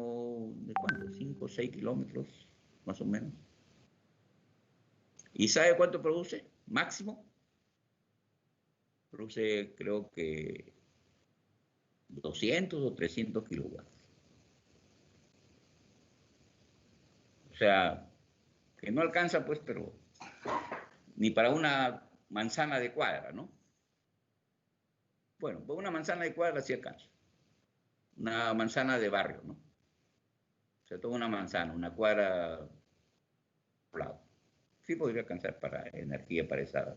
de ¿cuánto? 5 o 6 kilómetros, más o menos. ¿Y sabe cuánto produce? Máximo. Produce, creo que 200 o 300 kilowatts. O sea, que no alcanza, pues, pero ni para una manzana de cuadra, ¿no? Bueno, pues una manzana de cuadra sí alcanza. Una manzana de barrio, ¿no? O sea, toda una manzana, una cuadra poblado. Sí podría alcanzar para energía para esa.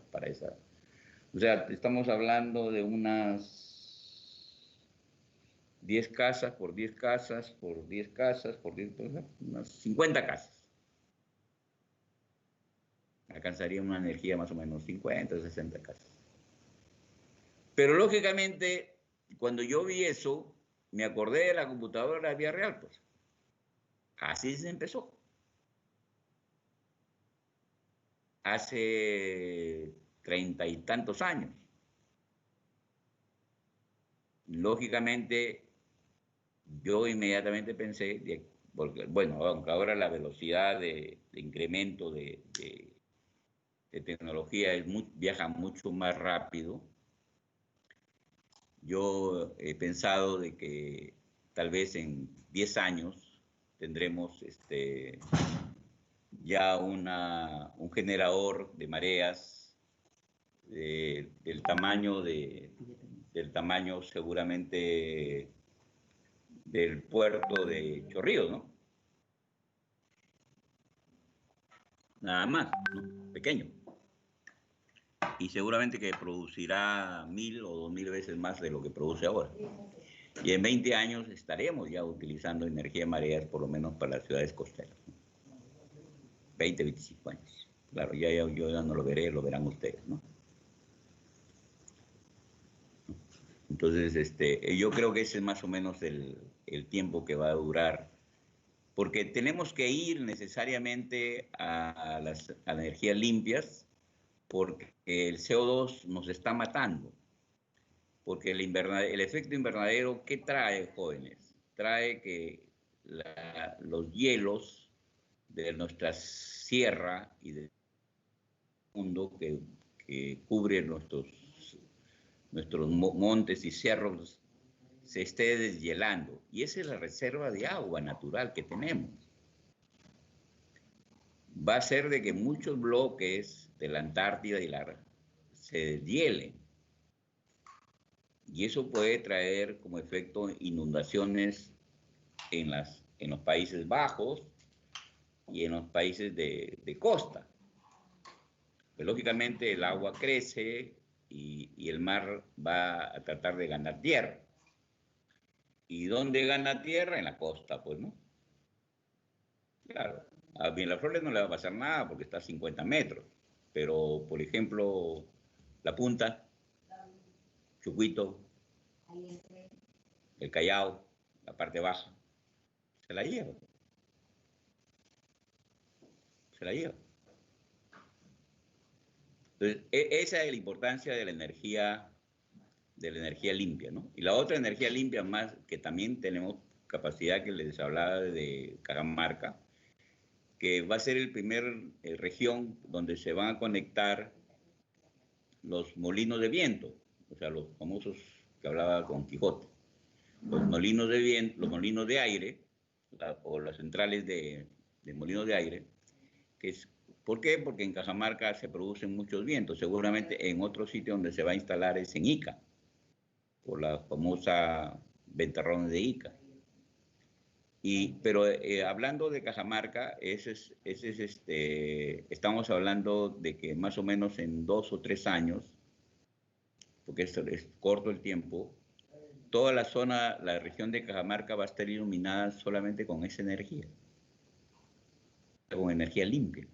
O sea, estamos hablando de unas 10 casas por 10 casas por 10 casas por 10, unas 50 casas. Alcanzaría una energía más o menos 50, 60 casas. Pero lógicamente, cuando yo vi eso, me acordé de la computadora de Vía Real, pues. Así se empezó. Hace 30 y tantos años. Lógicamente, yo inmediatamente pensé, porque, bueno, aunque ahora la velocidad de incremento de tecnología viaja mucho más rápido, yo he pensado de que tal vez en 10 años tendremos ya un generador de mareas del tamaño seguramente del puerto de Chorrillos, ¿no? Nada más, ¿no? Pequeño. Y seguramente que producirá 1000 o 2000 veces más de lo que produce ahora. Y en 20 años estaremos ya utilizando energía de mareas, por lo menos para las ciudades costeras. 20, 25 años. Claro, yo ya no lo veré, lo verán ustedes, ¿no? Entonces, yo creo que ese es más o menos el tiempo que va a durar, porque tenemos que ir necesariamente a las energías limpias, porque el CO2 nos está matando. Porque el efecto invernadero, ¿qué trae, jóvenes? Trae que los hielos de nuestra sierra y del mundo que cubre nuestros montes y cerros se esté deshielando. Y esa es la reserva de agua natural que tenemos. Va a ser de que muchos bloques de la Antártida se deshielen. Y eso puede traer como efecto inundaciones en los Países Bajos y en los países de costa. Pues, lógicamente el agua crece y el mar va a tratar de ganar tierra. ¿Y dónde gana tierra? En la costa, pues, ¿no? Claro, a Miraflores no le va a pasar nada porque está a 50 metros. Pero, por ejemplo, La Punta, Chucuito, el Callao, la parte baja, se la lleva. Se la lleva. Entonces, esa es la importancia de la energía limpia, ¿no? Y la otra energía limpia más, que también tenemos capacidad, que les hablaba de Cajamarca, que va a ser el primer región donde se van a conectar los molinos de viento, o sea, los famosos que hablaba con Quijote. Los molinos de viento, los molinos de aire, o las centrales de molinos de aire, que es, ¿por qué? Porque en Cajamarca se producen muchos vientos. Seguramente en otro sitio donde se va a instalar es en Ica, por la famosa ventarrón de Ica. Pero hablando de Cajamarca, estamos hablando de que más o menos en 2 o 3 años, porque es corto el tiempo, toda la zona, la región de Cajamarca va a estar iluminada solamente con esa energía, con energía limpia.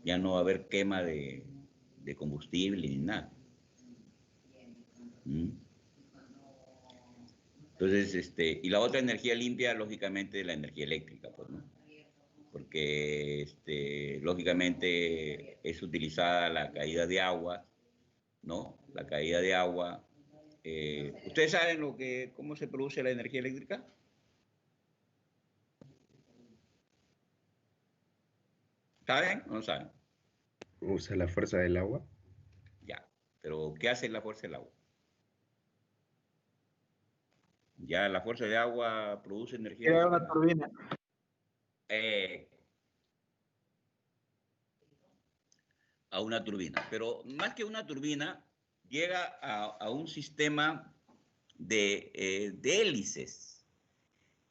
Ya no va a haber quema de combustible ni nada. Entonces, y la otra energía limpia, lógicamente, la energía eléctrica, pues, ¿no? Porque, lógicamente, es utilizada la caída de agua, ¿no? La caída de agua. ¿Ustedes saben cómo se produce la energía eléctrica? ¿Saben o no saben? Usa la fuerza del agua. Ya, pero ¿qué hace la fuerza del agua? Ya la fuerza de agua produce energía Era eléctrica. una turbina. A una turbina, pero más que una turbina, llega a un sistema de hélices,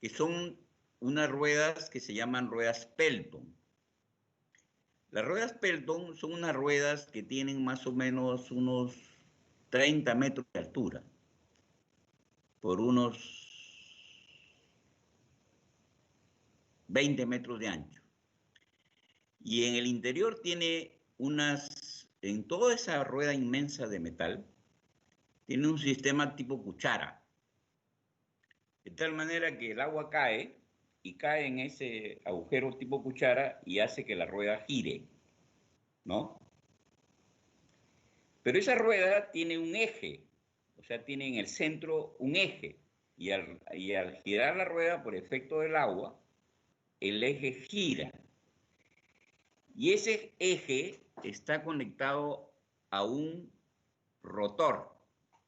que son unas ruedas que se llaman ruedas Pelton. Las ruedas Pelton son unas ruedas que tienen más o menos unos 30 metros de altura, por unos 20 metros de ancho. Y en el interior tiene en toda esa rueda inmensa de metal, tiene un sistema tipo cuchara. De tal manera que el agua cae y cae en ese agujero tipo cuchara y hace que la rueda gire, ¿no? Pero esa rueda tiene un eje, o sea, tiene en el centro un eje. Y al girar la rueda por efecto del agua, el eje gira. Y ese eje está conectado a un rotor.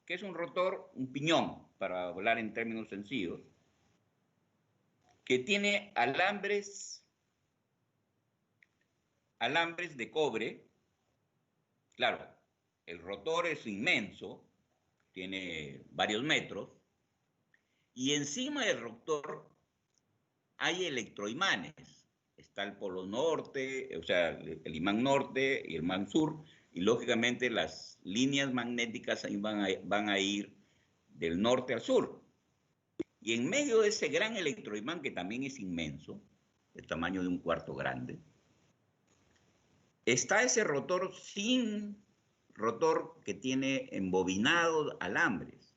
¿Qué es un rotor? Un piñón, para hablar en términos sencillos, que tiene alambres de cobre. Claro, el rotor es inmenso, tiene varios metros, y encima del rotor hay electroimanes. Está el polo norte, o sea, el imán norte y el imán sur, y lógicamente las líneas magnéticas ahí van a ir del norte al sur. Y en medio de ese gran electroimán, que también es inmenso, del tamaño de un cuarto grande, está ese rotor que tiene embobinados alambres.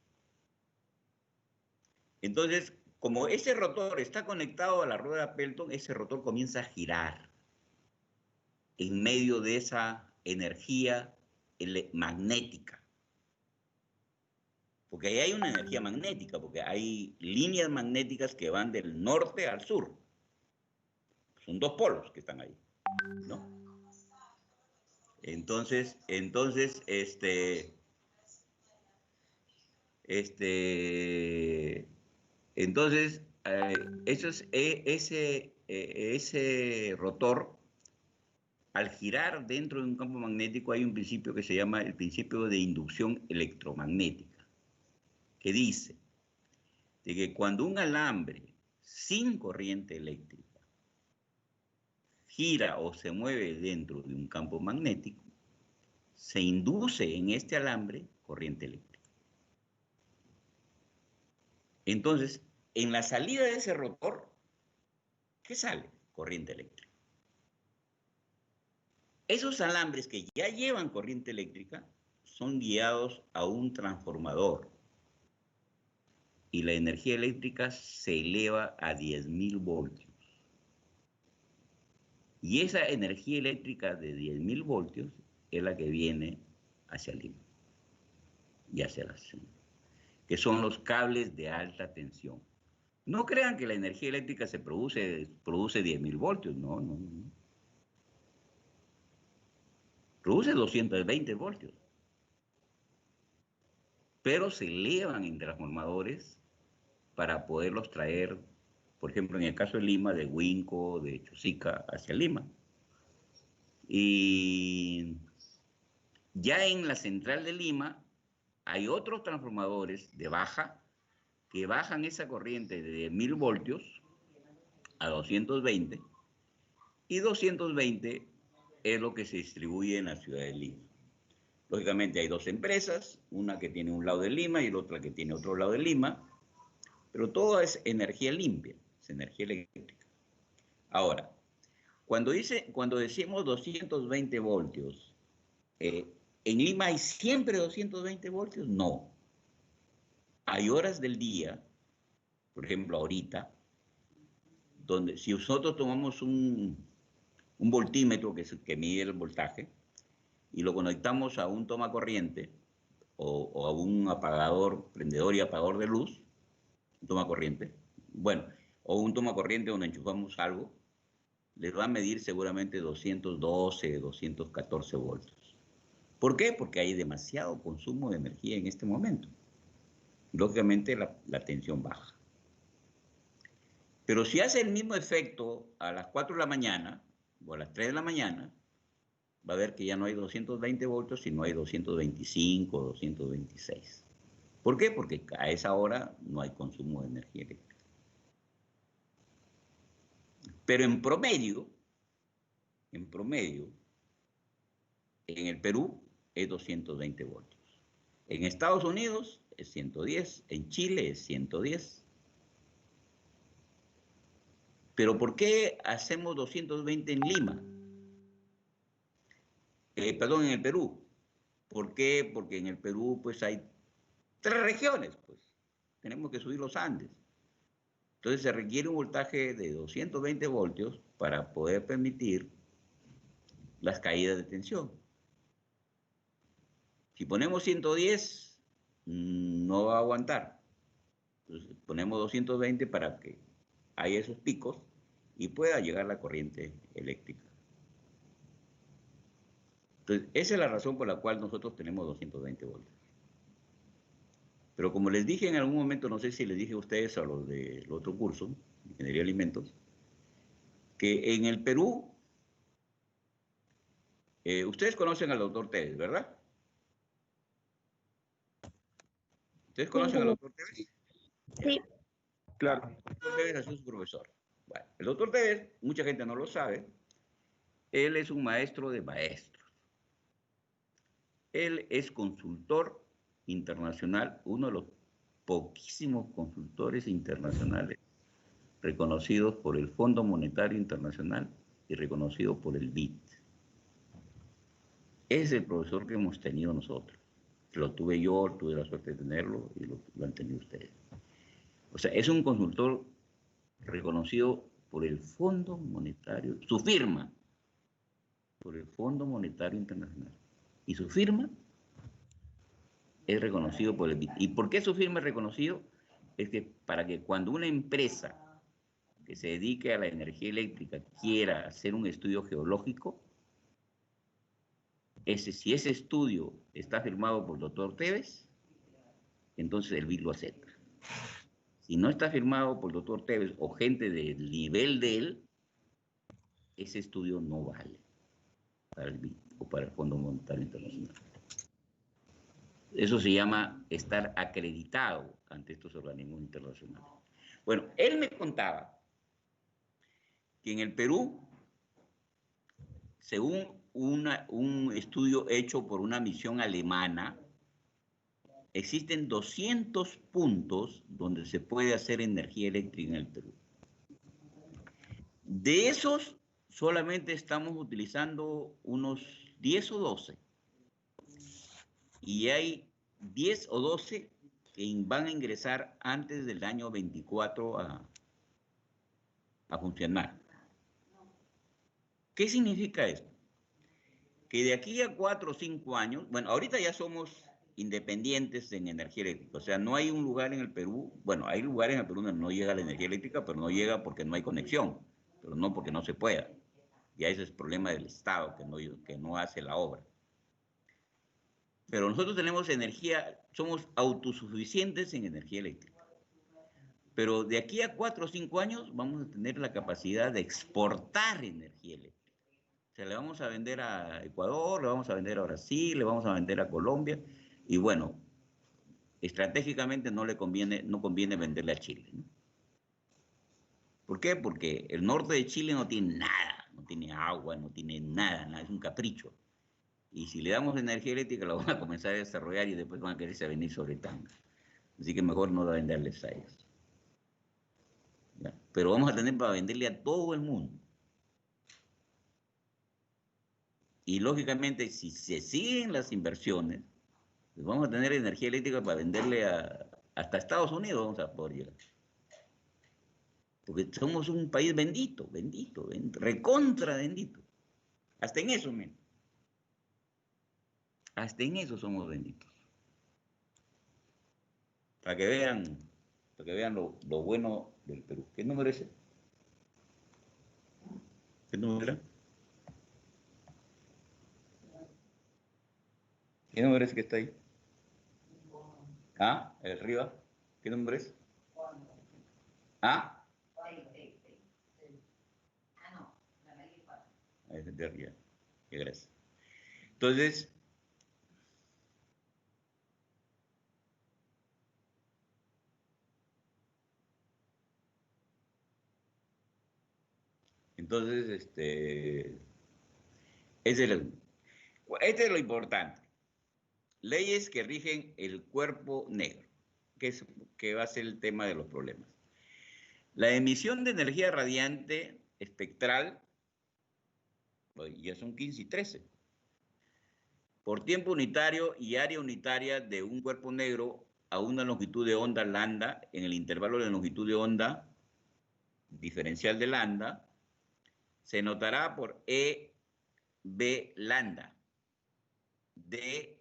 Entonces, como ese rotor está conectado a la rueda Pelton, ese rotor comienza a girar en medio de esa energía magnética. Porque ahí hay una energía magnética, porque hay líneas magnéticas que van del norte al sur. Son dos polos que están ahí, ¿no? Entonces, ese rotor, al girar dentro de un campo magnético, hay un principio que se llama el principio de inducción electromagnética, que dice de que cuando un alambre sin corriente eléctrica gira o se mueve dentro de un campo magnético, se induce en este alambre corriente eléctrica. Entonces, en la salida de ese rotor, ¿qué sale? Corriente eléctrica. Esos alambres que ya llevan corriente eléctrica son guiados a un transformador y la energía eléctrica se eleva a 10.000 voltios. Y esa energía eléctrica de 10.000 voltios es la que viene hacia Lima y hacia la zona, que son los cables de alta tensión. No crean que la energía eléctrica produce 10.000 voltios, no. Produce 220 voltios. Pero se elevan en transformadores para poderlos traer, por ejemplo, en el caso de Lima, de Huinco, de Chosica, hacia Lima. Y ya en la central de Lima hay otros transformadores de baja que bajan esa corriente de 10.000 voltios a 220, y 220 es lo que se distribuye en la ciudad de Lima. Lógicamente hay dos empresas, una que tiene un lado de Lima y la otra que tiene otro lado de Lima, pero todo es energía limpia, es energía eléctrica. Ahora, cuando decimos 220 voltios, ¿en Lima hay siempre 220 voltios? No. Hay horas del día por ejemplo, ahorita, donde si nosotros tomamos un voltímetro que mide el voltaje y lo conectamos a un toma corriente o a un apagador, prendedor y apagador de luz, un toma corriente, bueno, o un toma corriente donde enchufamos algo, les va a medir seguramente 212, 214 voltios. ¿Por qué? Porque hay demasiado consumo de energía en este momento. Lógicamente la tensión baja. Pero si hace el mismo efecto a las 4 de la mañana o a las 3 de la mañana, va a ver que ya no hay 220 voltios, sino hay 225 o 226. ¿Por qué? Porque a esa hora no hay consumo de energía eléctrica. Pero en promedio, en el Perú es 220 voltios. En Estados Unidos es 110, en Chile es 110. Pero ¿por qué hacemos 220 en Lima? Perdón, en el Perú. ¿Por qué? Porque en el Perú pues hay 3 regiones, pues. Tenemos que subir los Andes. Entonces se requiere un voltaje de 220 voltios para poder permitir las caídas de tensión. Si ponemos 110, no va a aguantar. Entonces ponemos 220 para que haya esos picos y pueda llegar la corriente eléctrica. Entonces, esa es la razón por la cual nosotros tenemos 220 voltios. Pero como les dije en algún momento, no sé si les dije a ustedes a los del otro curso, Ingeniería de Alimentos, que en el Perú, ustedes conocen al doctor Tevez, ¿verdad? ¿Ustedes conocen al doctor Tevez? Sí. Claro. El doctor Tevez es su profesor. Bueno, el doctor Tevez, mucha gente no lo sabe, él es un maestro de maestros. Él es consultor internacional, uno de los poquísimos consultores internacionales reconocidos por el Fondo Monetario Internacional y reconocidos por el BID. Es el profesor que hemos tenido nosotros. Lo tuve yo, tuve la suerte de tenerlo y lo han tenido ustedes. O sea, es un consultor reconocido por el Fondo Monetario, su firma, por el Fondo Monetario Internacional. Y su firma es reconocido por el BID. ¿Y por qué su firma es reconocido? Es que para que cuando una empresa que se dedique a la energía eléctrica quiera hacer un estudio geológico, si ese estudio está firmado por el doctor Tevez, entonces el BID lo acepta. Si no está firmado por el doctor Tevez o gente del nivel de él, ese estudio no vale para el BID o para el Fondo Monetario Internacional. Eso se llama estar acreditado ante estos organismos internacionales. Bueno, él me contaba que en el Perú, según un estudio hecho por una misión alemana, existen 200 puntos donde se puede hacer energía eléctrica en el Perú. De esos, solamente estamos utilizando unos 10 o 12. Y hay 10 o 12 que van a ingresar antes del año 24 a funcionar. ¿Qué significa esto? Que de aquí a 4 o 5 años, bueno, ahorita ya somos independientes en energía eléctrica, o sea, no hay un lugar en el Perú, bueno, hay lugares en el Perú donde no llega la energía eléctrica, pero no llega porque no hay conexión, pero no porque no se pueda. Ya ese es el problema del Estado, que no hace la obra. Pero nosotros tenemos energía, somos autosuficientes en energía eléctrica. Pero de aquí a 4 o 5 años vamos a tener la capacidad de exportar energía eléctrica. O sea, le vamos a vender a Ecuador, le vamos a vender a Brasil, le vamos a vender a Colombia. Y bueno, estratégicamente no conviene venderle a Chile, ¿no? ¿Por qué? Porque el norte de Chile no tiene nada, no tiene agua, no tiene nada, es un capricho. Y si le damos energía eléctrica, la van a comenzar a desarrollar y después van a quererse venir sobre tanques. Así que mejor no venderles a ellos. ¿Ya? Pero vamos a tener para venderle a todo el mundo. Y lógicamente, si se siguen las inversiones, pues vamos a tener energía eléctrica para venderle hasta Estados Unidos, vamos a poder llegar. Porque somos un país bendito, recontra bendito. Hasta en eso, men. Hasta en eso somos benditos. Para que vean lo bueno del Perú. ¿Qué número es ese? ¿Qué número era? ¿Qué número es que está ahí? ¿Ah? ¿El arriba? ¿Qué número es? ¿Ah? Es de arriba. Qué gracias. Entonces, este es lo importante. Leyes que rigen el cuerpo negro, que va a ser el tema de los problemas. La emisión de energía radiante espectral, ya son 15 y 13, por tiempo unitario y área unitaria de un cuerpo negro a una longitud de onda lambda en el intervalo de longitud de onda diferencial de lambda, se notará por E, B lambda, D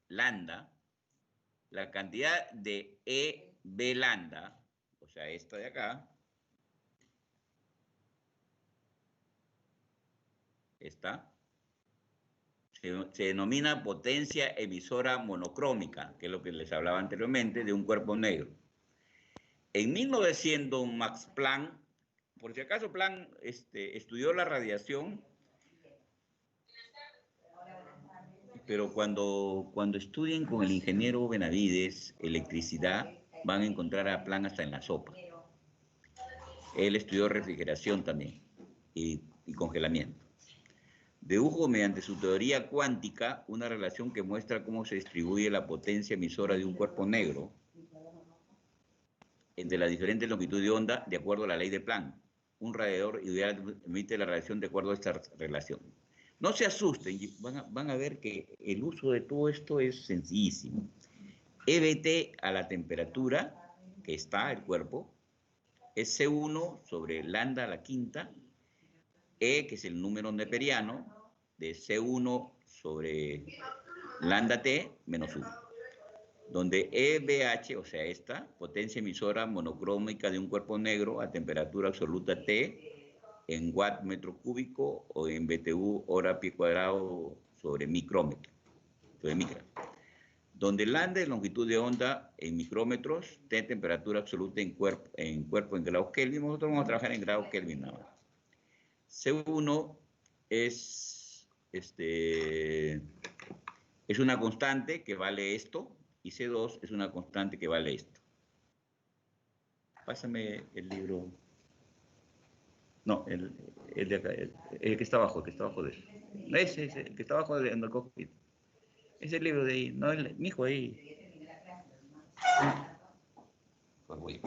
lambda, la cantidad de E, B lambda, o sea, esta de acá, esta, se denomina potencia emisora monocrómica, que es lo que les hablaba anteriormente, de un cuerpo negro. En 1900, Max Planck, por si acaso Planck estudió la radiación, pero cuando estudien con el ingeniero Benavides electricidad, van a encontrar a Planck hasta en la sopa. Él estudió refrigeración también y congelamiento. Dedujo mediante su teoría cuántica una relación que muestra cómo se distribuye la potencia emisora de un cuerpo negro entre las diferentes longitudes de onda de acuerdo a la ley de Planck. Un radiador ideal emite la radiación de acuerdo a esta relación. No se asusten, van a ver que el uso de todo esto es sencillísimo. EBT a la temperatura que está el cuerpo es C1 sobre lambda a la quinta, E, que es el número neperiano, de C1 sobre lambda T menos 1, donde EBH, o sea, esta potencia emisora monocrómica de un cuerpo negro a temperatura absoluta T en watt metro cúbico o en BTU hora pie cuadrado sobre micrómetro, sobre micra, donde lambda es longitud de onda en micrómetros, T temperatura absoluta en cuerpo en grados Kelvin. Nosotros vamos a trabajar en grados Kelvin nada más. C1 es una constante que vale esto, y C2 es una constante que vale esto. Pásame el libro. No, el de acá, el que está abajo, de eso. Ese, el que está abajo en el cockpit. Ese el libro de ahí, no, mi hijo ahí. Pues voy.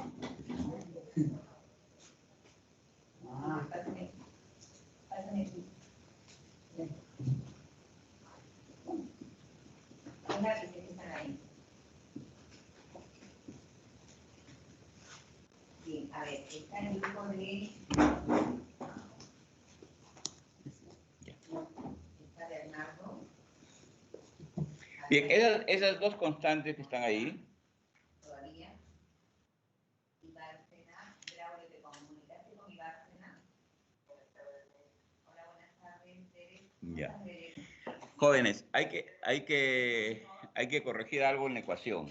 Bien, a ver, está el grupo de... Está Bernardo. Bien, esas dos constantes que están ahí. Todavía. Y Bárcena, Braulio, ¿te comunicaste con Bárcena? Hola, buenas tardes, Tere. Ya. Jóvenes, hay que corregir algo en la ecuación.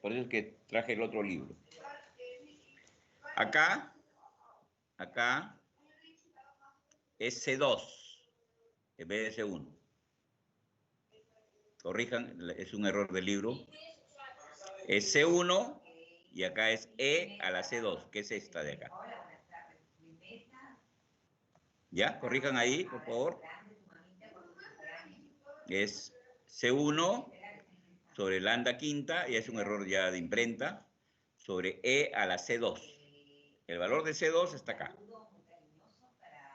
Por eso es que traje el otro libro. Acá es C2 en vez de C1. Corrijan, es un error del libro. Es C1 y acá es E a la C2, que es esta de acá. ¿Ya? Corrijan ahí, por favor. Es C1 sobre lambda quinta, y es un error ya de imprenta, sobre E a la C2. El valor de C2 está acá.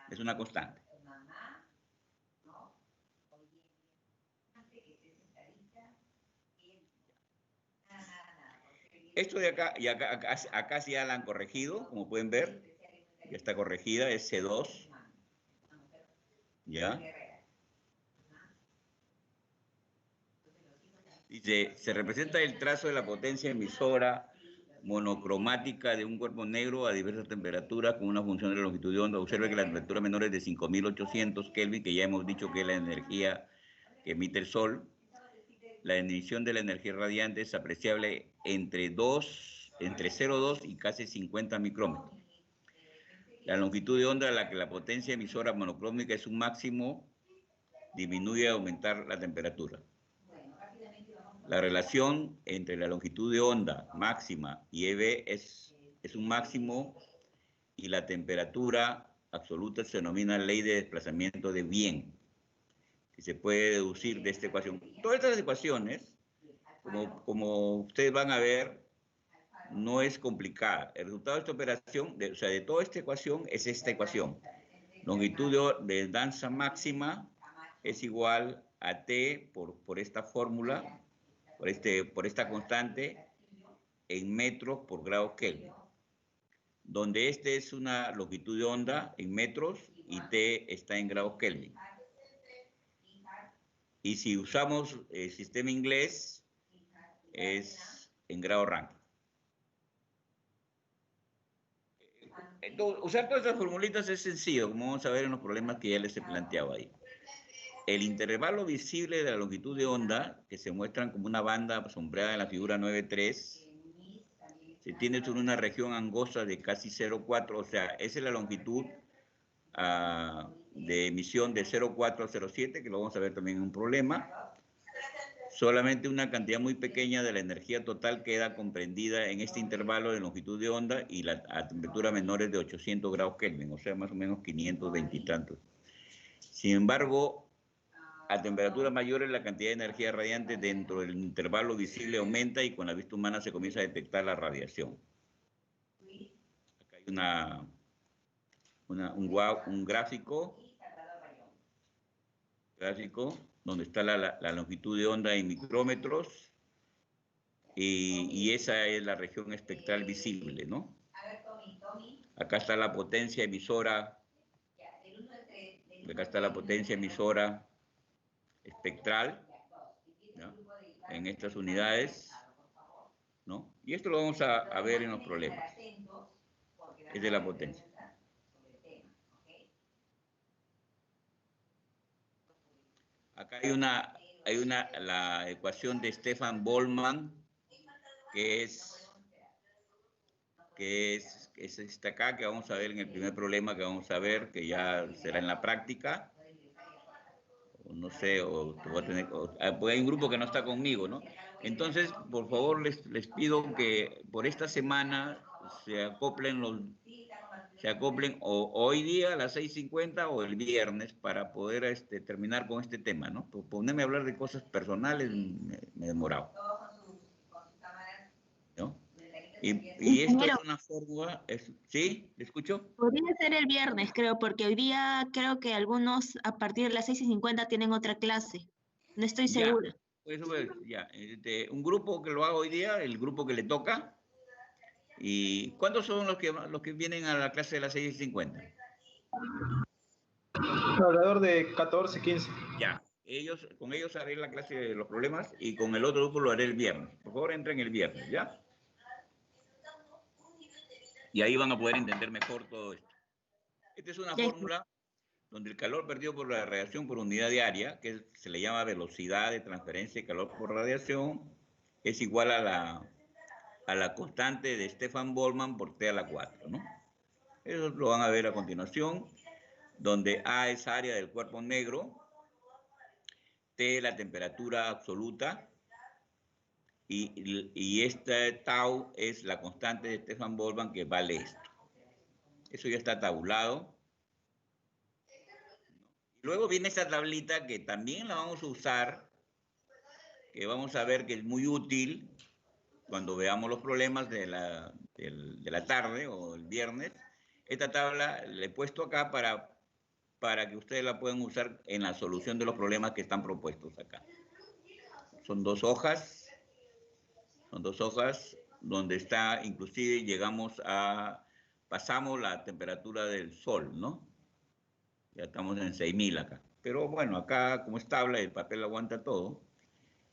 Es una constante. Esto de acá, y acá sí ya la han corregido, como pueden ver. Ya está corregida, es C2. ¿Ya? Dice, se representa el trazo de la potencia emisora monocromática de un cuerpo negro a diversas temperaturas con una función de la longitud de onda. Observe que la temperatura menor es de 5800 Kelvin, que ya hemos dicho que es la energía que emite el Sol. La emisión de la energía radiante es apreciable entre 0,2 y casi 50 micrómetros. La longitud de onda a la que la potencia emisora monocrómica es un máximo disminuye al aumentar la temperatura. La relación entre la longitud de onda máxima y EB es un máximo y la temperatura absoluta se denomina ley de desplazamiento de Wien, que se puede deducir de esta ecuación. Todas estas ecuaciones, como ustedes van a ver, no es complicada. El resultado de esta operación, de toda esta ecuación, es esta ecuación. Longitud de danza máxima es igual a T por esta fórmula, por esta constante, en metros por grado Kelvin, donde este es una longitud de onda en metros y T está en grados Kelvin. Y si usamos el sistema inglés, es en grado Rankine. Entonces, usar todas estas formulitas es sencillo, como vamos a ver en los problemas que ya les he planteado ahí. El intervalo visible de la longitud de onda, que se muestran como una banda sombreada en la figura 9.3, se tiene sobre una región angosta de casi 0,4, o sea, esa es la longitud de emisión de 0,4 a 0,7, que lo vamos a ver también en un problema. Solamente una cantidad muy pequeña de la energía total queda comprendida en este intervalo de longitud de onda y a temperaturas menores de 800 grados Kelvin, o sea, más o menos 520 y tantos. Sin embargo, a temperaturas mayores la cantidad de energía radiante dentro del intervalo visible aumenta y con la vista humana se comienza a detectar la radiación. Acá hay un gráfico donde está la longitud de onda en micrómetros y esa es la región espectral visible, ¿no? Acá está la potencia emisora, acá está la potencia emisora espectral, ¿no? En estas unidades, ¿no? Y esto lo vamos a ver en los problemas. Es de la potencia. Acá hay la ecuación de Stefan Boltzmann, que es esta acá, que vamos a ver en el primer problema que vamos a ver, que ya será en la práctica. O no sé, porque hay un grupo que no está conmigo, ¿no? Entonces, por favor, les pido que por esta semana se acoplen o hoy día a las 6:50 o el viernes para poder terminar con este tema, ¿no? Por ponerme a hablar de cosas personales me he demorado, ¿no? Y esto es una fórmula, ¿sí? ¿Le escucho? Podría ser el viernes, creo, porque hoy día creo que algunos a partir de las 6:50 tienen otra clase. No estoy segura. Pues ya, un grupo que lo haga hoy día, el grupo que le toca. ¿Y cuántos son los que vienen a la clase de las 6:50? Alrededor de 14, 15. Ya, con ellos haré la clase de los problemas y con el otro grupo lo haré el viernes. Por favor, entren el viernes, ¿ya? Y ahí van a poder entender mejor todo esto. Esta es una fórmula donde el calor perdido por la radiación por unidad diaria, que se le llama velocidad de transferencia de calor por radiación, es igual a la constante de Stefan Boltzmann por T a la 4, ¿no? Eso lo van a ver a continuación, donde A es área del cuerpo negro, T la temperatura absoluta, y esta tau es la constante de Stefan Boltzmann que vale esto. Eso ya está tabulado. Y luego viene esta tablita que también la vamos a usar, que vamos a ver que es muy útil cuando veamos los problemas de la tarde o el viernes. Esta tabla la he puesto acá para que ustedes la puedan usar en la solución de los problemas que están propuestos acá. Son dos hojas donde está, inclusive pasamos la temperatura del sol, ¿no? Ya estamos en 6.000 acá. Pero bueno, acá como es tabla y el papel aguanta todo,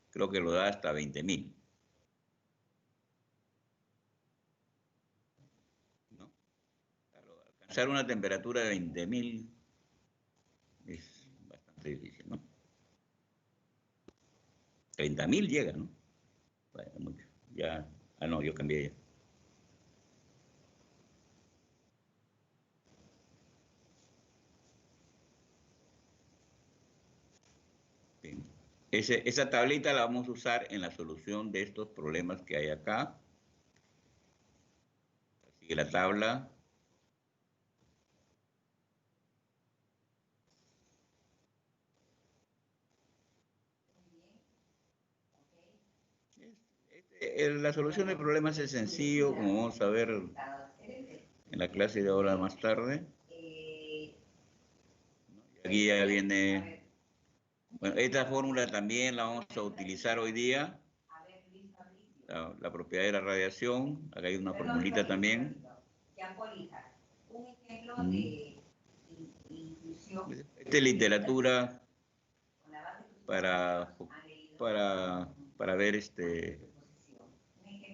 creo que lo da hasta 20.000. ¿No? Claro, alcanzar una temperatura de 20.000 es bastante difícil, ¿no? 30.000 llega, ¿no? Bueno, mucho. Ya, no, yo cambié ya. Bien. Esa tablita la vamos a usar en la solución de estos problemas que hay acá. Sigue la tabla. La solución de problemas es sencillo, como vamos a ver en la clase de ahora más tarde. Aquí ya viene... Bueno, esta fórmula también la vamos a utilizar hoy día. La propiedad de la radiación. Acá hay una formulita también. Esta es literatura para ver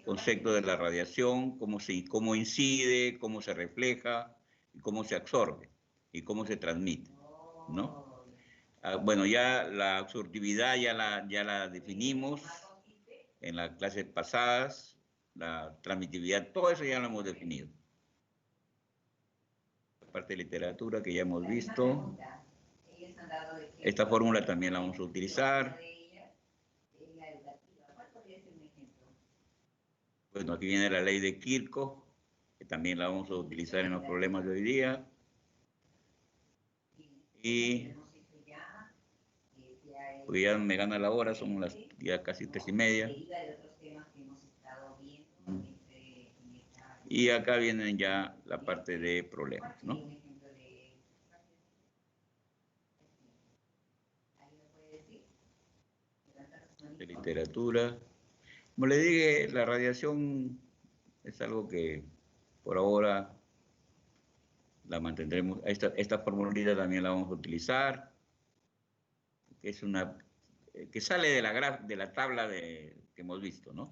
concepto de la radiación, cómo incide, cómo se refleja, y cómo se absorbe y cómo se transmite, ¿no? Bueno, ya la absortividad ya la definimos en las clases pasadas, la transmitividad, todo eso ya lo hemos definido. La parte de literatura que ya hemos visto. Esta fórmula también la vamos a utilizar. Bueno, aquí viene la ley de Kirchhoff, que también la vamos a utilizar en los problemas de hoy día. Y pues ya me gana la hora, son ya casi 3:30. Y acá vienen ya la parte de problemas, ¿no? De literatura. Como le dije, la radiación es algo que por ahora la mantendremos. Esta formulita también la vamos a utilizar, que es que sale de la tabla que hemos visto, ¿no?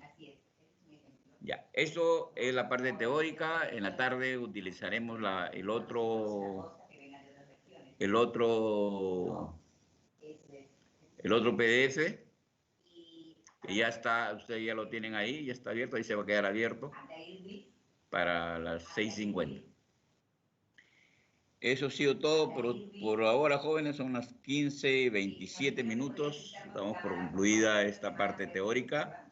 Ya, eso es la parte teórica. En la tarde utilizaremos el otro PDF, que ya está, ustedes ya lo tienen ahí, ya está abierto, ahí se va a quedar abierto para las 6:50. Eso ha sido todo por ahora, jóvenes. Son las 15:27 minutos. Damos por concluida esta parte teórica.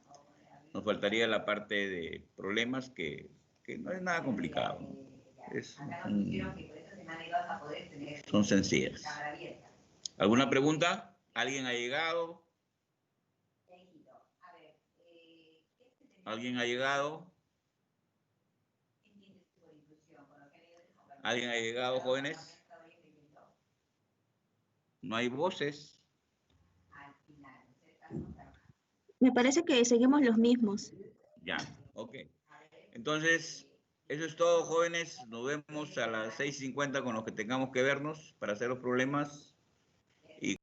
Nos faltaría la parte de problemas, que no es nada complicado, ¿no? Son sencillas. ¿Alguna pregunta? ¿Alguien ha llegado? ¿Alguien ha llegado? ¿Alguien ha llegado, jóvenes? ¿No hay voces? Me parece que seguimos los mismos. Ya, ok. Entonces, eso es todo, jóvenes. Nos vemos a las 6:50 con los que tengamos que vernos para hacer los problemas.